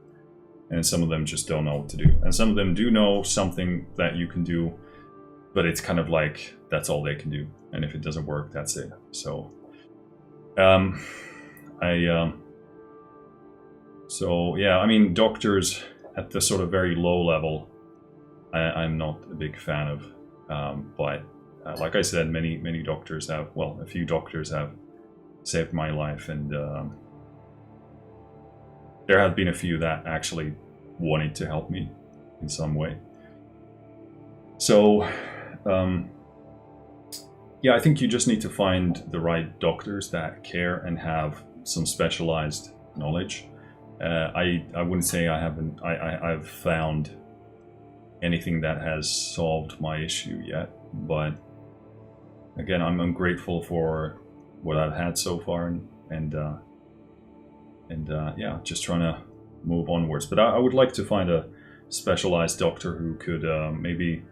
and some of them just don't know what to do. And some of them do know something that you can do, but it's kind of like, that's all they can do. And if it doesn't work, that's it. So, so yeah, I mean, doctors at the sort of very low level, I'm not a big fan of, but like I said, many doctors have, well, a few doctors have saved my life, and there have been a few that actually wanted to help me in some way. So, yeah, I think you just need to find the right doctors that care and have some specialized knowledge. I wouldn't say I've found anything that has solved my issue yet, but again, I'm grateful for what I've had so far, and yeah, just trying to move onwards. But I would like to find a specialized doctor who could maybe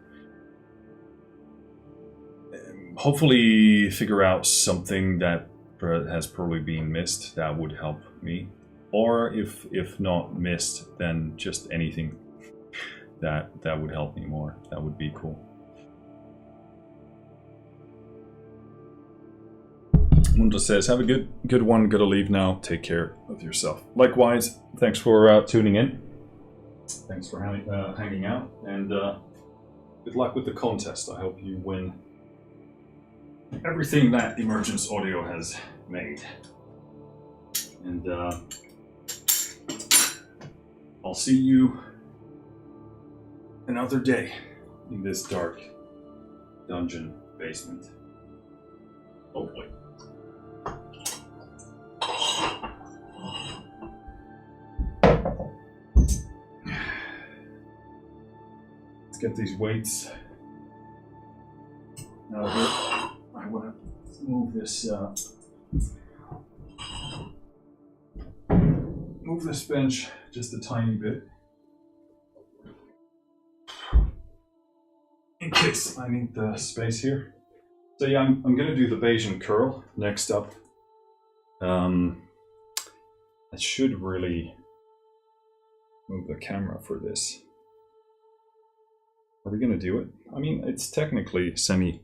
hopefully figure out something that has probably been missed that would help me, or if not missed, then just anything that would help me more. That would be cool. Mundo says, have a good one. Gotta leave now. Take care of yourself. Likewise, thanks for tuning in. Thanks for hanging out, and good luck with the contest. I hope you win everything that Emergence Audio has made. And I'll see you another day in this dark dungeon basement. Hopefully. Let's get these weights out of here. I want to move this bench just a tiny bit, in case I need the space here. So yeah, I'm going to do the Bayesian curl next up. I should really move the camera for this. Are we going to do it? I mean, it's technically semi-mobile,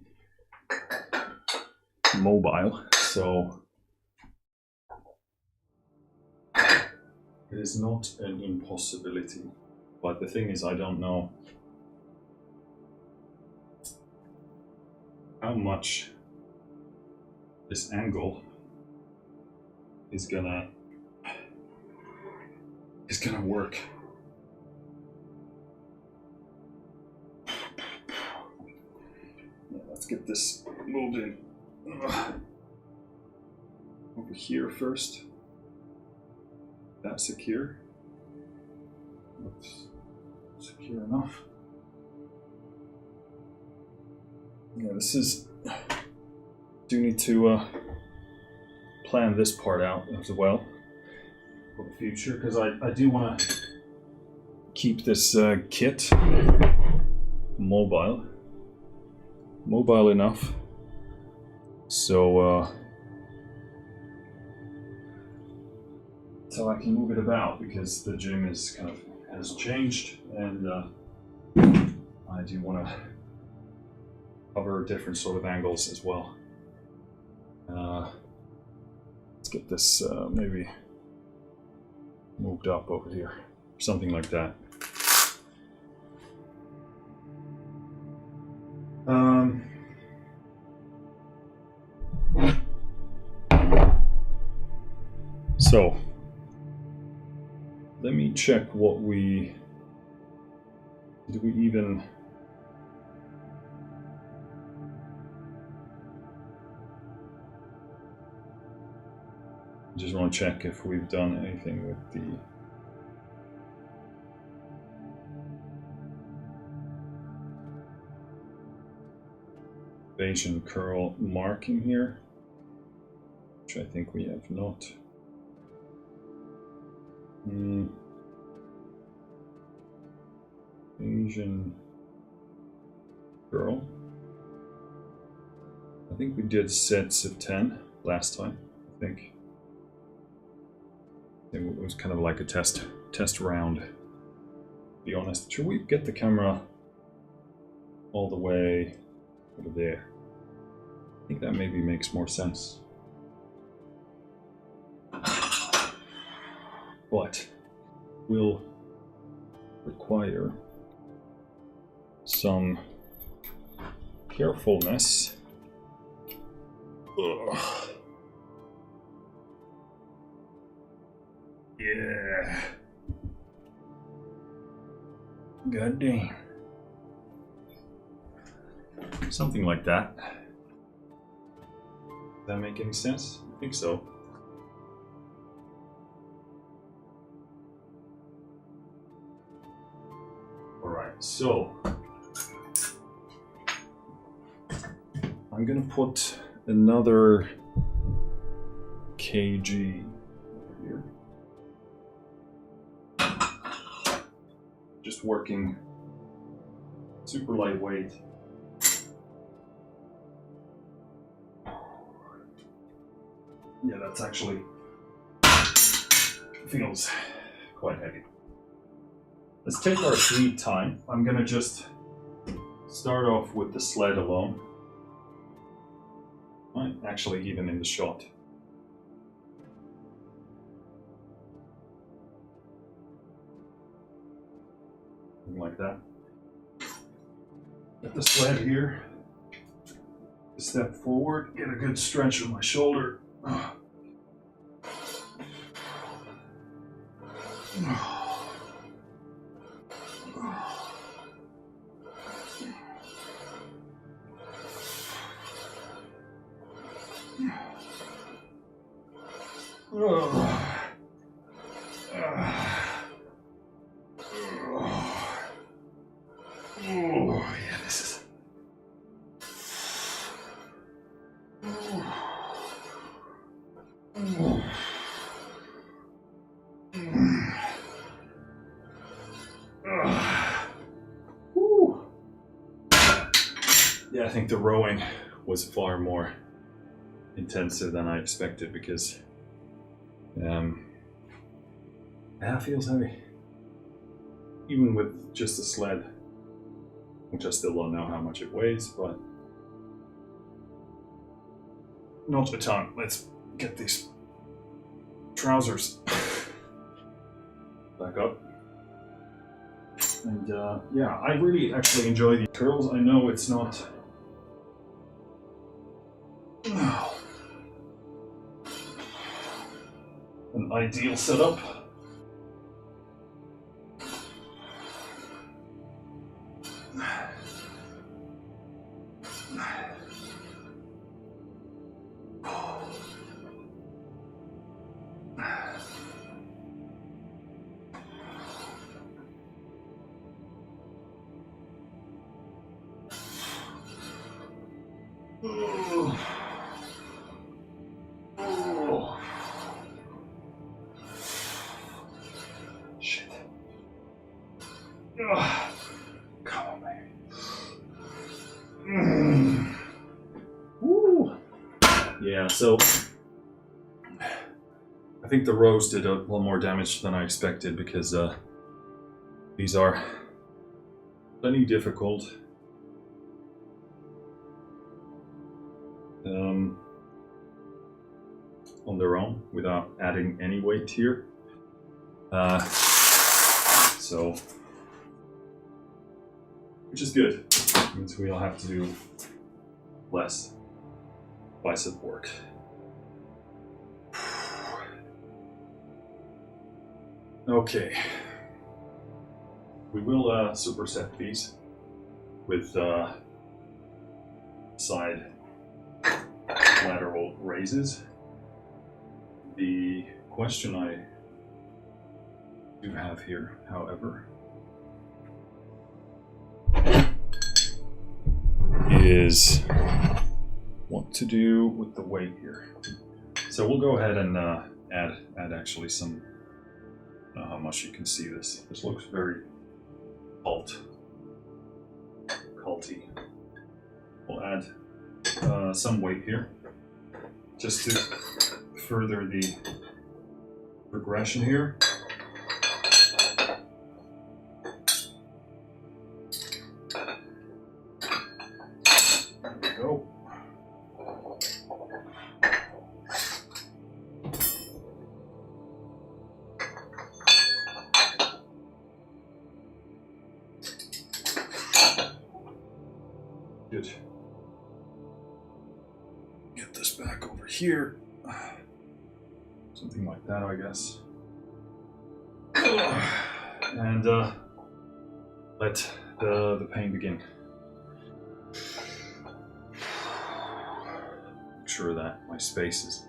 so It is not an impossibility. But the thing is, I don't know how much this angle is gonna work. Yeah, let's get this moved in over here first. That's secure. Looks secure enough. Yeah, this is. Do need to plan this part out as well for the future, because I do want to keep this kit mobile enough so I can move it about, because the gym is has changed, and I do want to cover different sort of angles as well. Let's get this maybe moved up over here, something like that. So let me check what did we even. Just want to check if we've done anything with the Bayesian curl marking here, which I think we have not. Bayesian curl. I think we did sets of 10 last time, I think. It was kind of like a test round, to be honest. Should we get the camera all the way over there? I think that maybe makes more sense. But will require some carefulness. Ugh. Yeah. God damn. Something like that. Does that make any sense? I think so. Alright, so I'm gonna put another kg over here. Just working super lightweight. Yeah, that's actually feels quite heavy. Let's take our sweet time. I'm gonna just start off with the sled alone. Right, actually even in the shot. Like that. Get the sled here. Step forward, get a good stretch of my shoulder. Yeah, I think the rowing was far more intensive than I expected, because that feels heavy. Even with just the sled, which I still don't know how much it weighs, but not a ton. Let's get these trousers back up. And yeah, I really actually enjoy these curls. I know it's not an ideal setup. Shit. Come on, baby. Woo. Yeah, so I think the rose did a little more damage than I expected because these are plenty difficult. On their own without adding any weight here. So, which is good. Means we'll have to do less bicep work. Okay. We will superset these with side lateral raises. The question I do have here, however, is what to do with the weight here. So we'll go ahead and add actually some. I don't know how much you can see this. This looks very culty. We'll add some weight here, just to further the progression here. There we go. Good. Get this back over here. Something like that, I guess. And let the pain begin. Make sure that my space is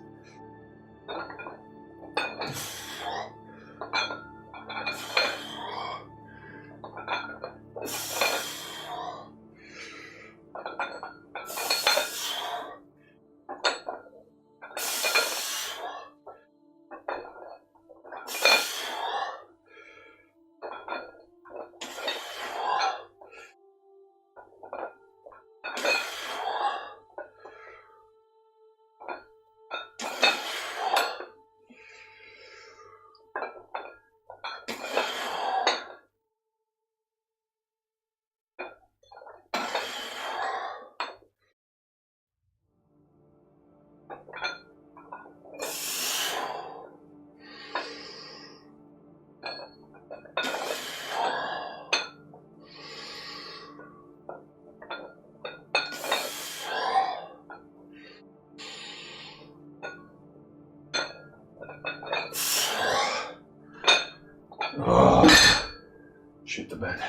shit the bed.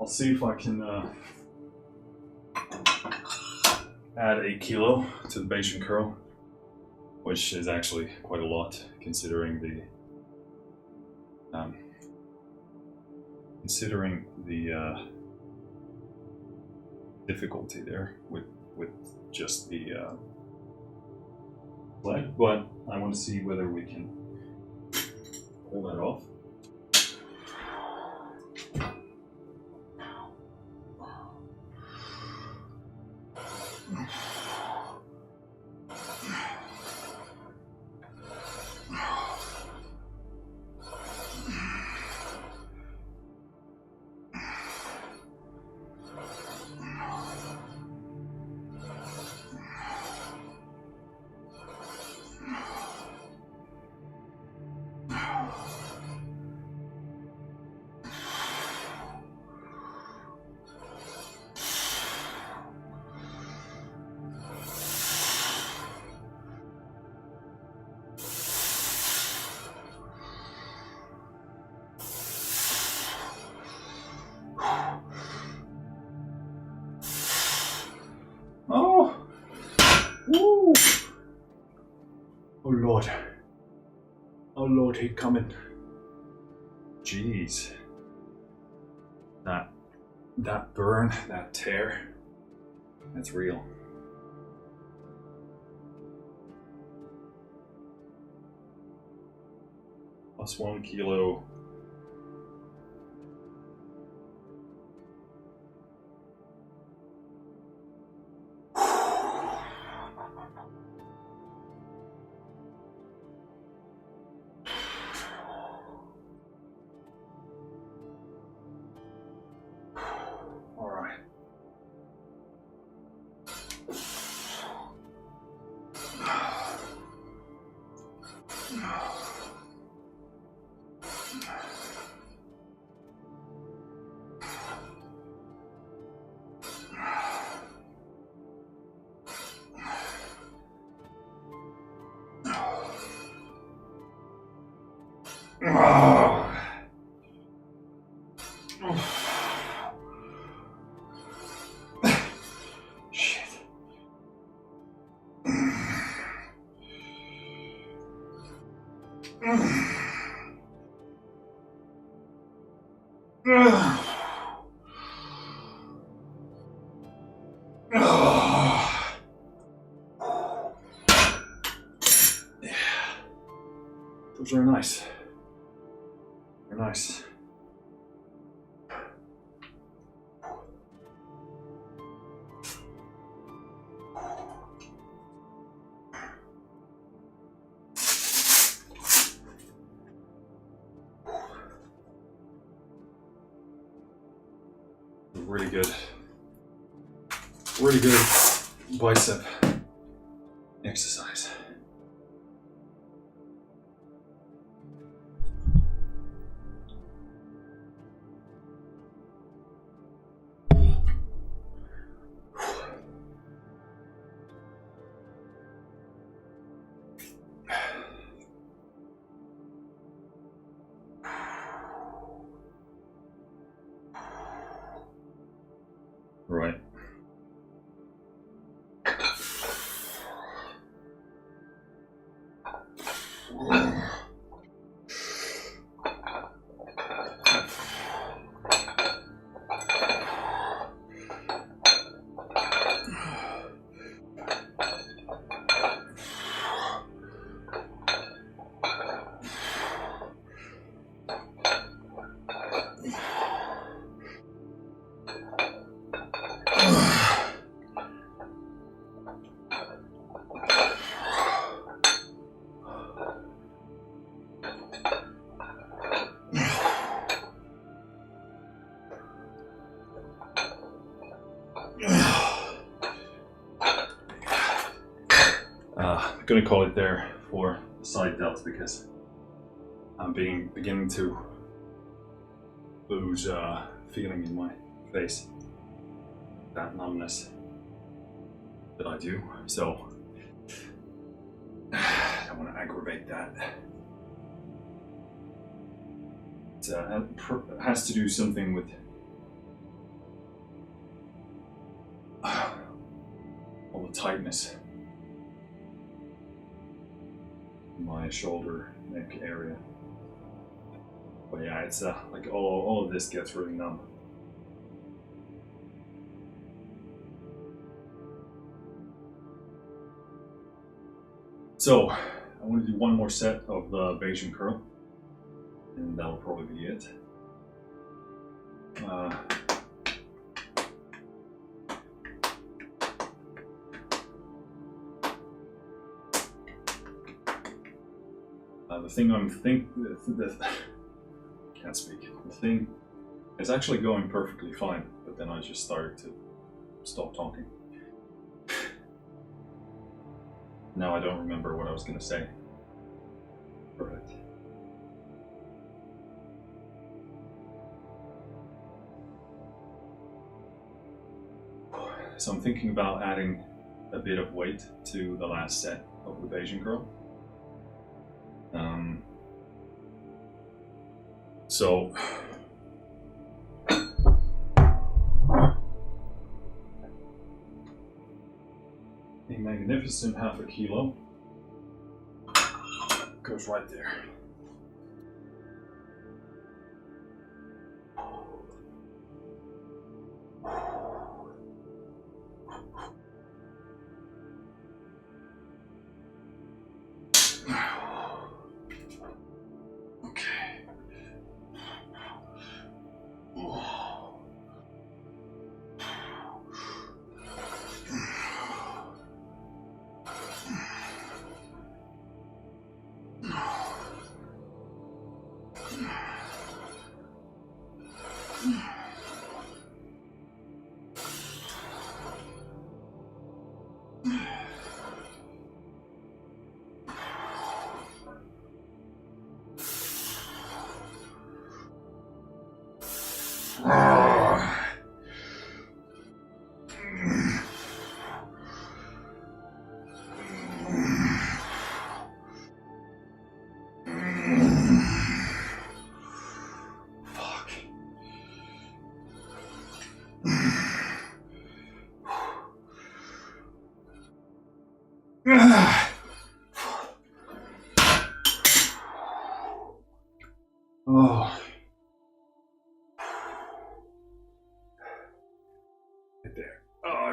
I'll see if I can add 8 kilo to the Bayesian curl, which is actually quite a lot considering the difficulty there with just the leg, but I want to see whether we can pull that off. heat coming. Jeez. That burn, that tear, that's real. Plus 1 kilo. Shit. Those are nice. They're nice. Really good bicep exercise. Right. I'm gonna call it there for the side delts because I'm beginning to lose feeling in my face. That numbness that I do, so I don't want to aggravate that. It has to do something with all the tightness in my shoulder, neck area. But yeah, it's like all of this gets really numb. So I want to do one more set of the Bayesian curl, and that'll probably be it. The thing can't speak. The thing is actually going perfectly fine, but then I just started to stop talking. Now I don't remember what I was going to say. Right. So I'm thinking about adding a bit of weight to the last set of the Bayesian curl. So a magnificent 0.5 kilo goes right there.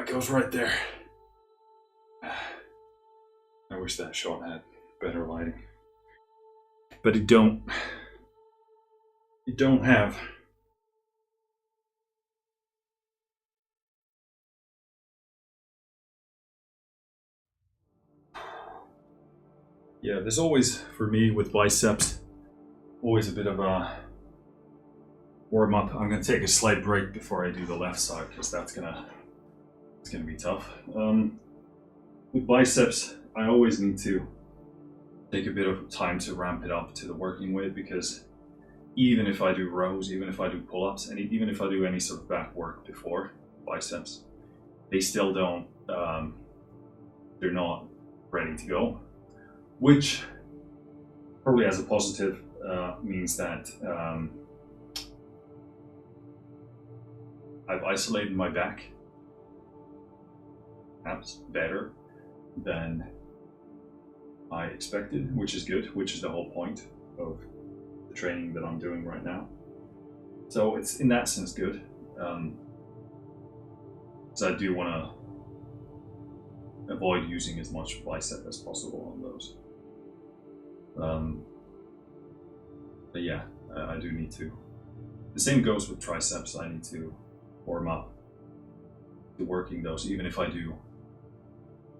that goes right there. I wish that shot had better lighting. But it don't have. Yeah, there's always, for me with biceps, always a bit of a warm up. I'm gonna take a slight break before I do the left side because it's gonna be tough. With biceps, I always need to take a bit of time to ramp it up to the working weight, because even if I do rows, even if I do pull-ups, and even if I do any sort of back work before biceps, they still don't, they're not ready to go, which probably as a positive means that I've isolated my back perhaps better than I expected, which is good, which is the whole point of the training that I'm doing right now. So it's in that sense good. So I do want to avoid using as much bicep as possible on those. But yeah, I do need to. The same goes with triceps. I need to warm up to working those, even if I do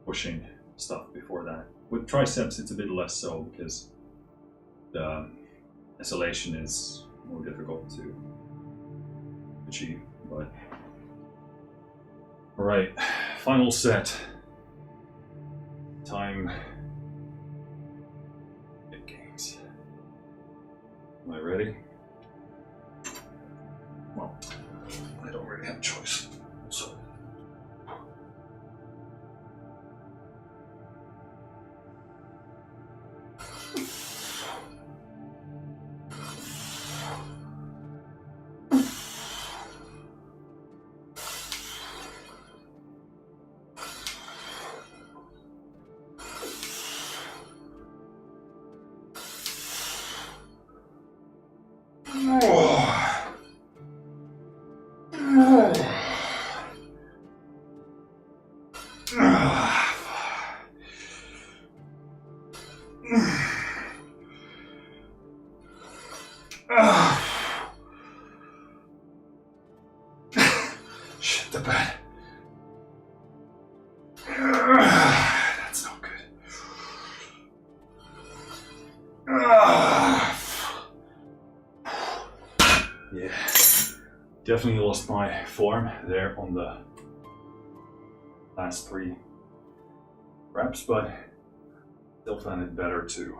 pushing stuff before that. With triceps, it's a bit less so because the isolation is more difficult to achieve. But all right, final set. Time. Big games. Am I ready? Well, I don't really have a choice. So. Shit the bed. That's not good. Yeah, definitely lost my form there on the last 3 reps, but still found it better to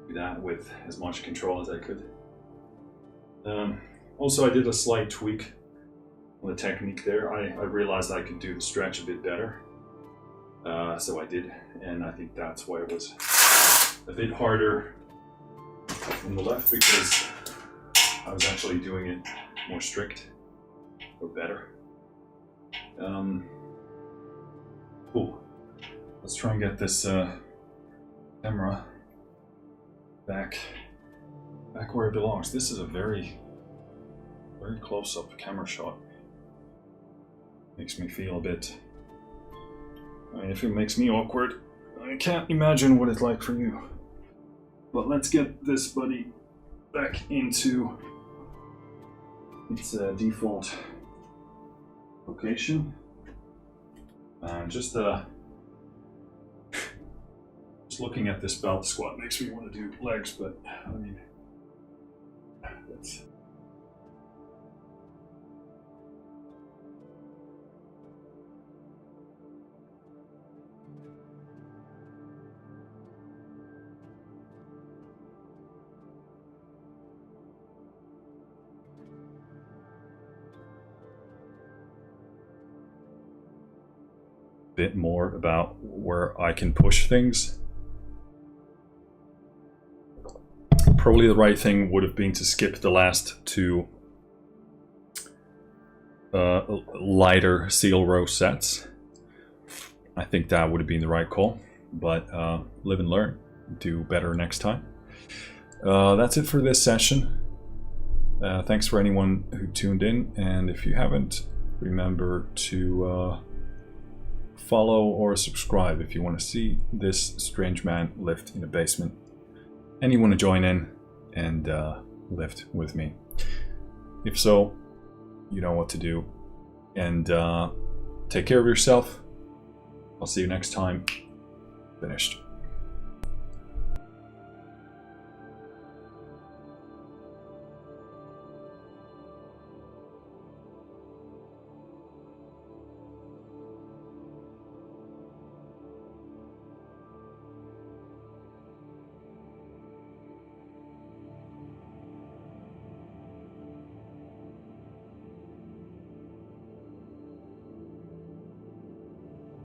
do that with as much control as I could. Also, I did a slight tweak on the technique there. I realized I could do the stretch a bit better, so I did, and I think that's why it was a bit harder on the left, because I was actually doing it more strict or better. Cool. Let's try and get this camera back where it belongs. This is a very close-up camera shot. Makes me feel a bit. I mean, if it makes me awkward, I can't imagine what it's like for you. But let's get this buddy back into its default location. And just looking at this belt squat makes me want to do legs, but I mean, that's. Bit more about where I can push things. Probably the right thing would have been to skip the last 2 lighter seal row sets. I think that would have been the right call, but live and learn. Do better next time. That's it for this session. Thanks for anyone who tuned in, and if you haven't remember to follow or subscribe if you want to see this strange man lift in the basement. And you want to join in and lift with me. If so, you know what to do. And take care of yourself. I'll see you next time. Finished.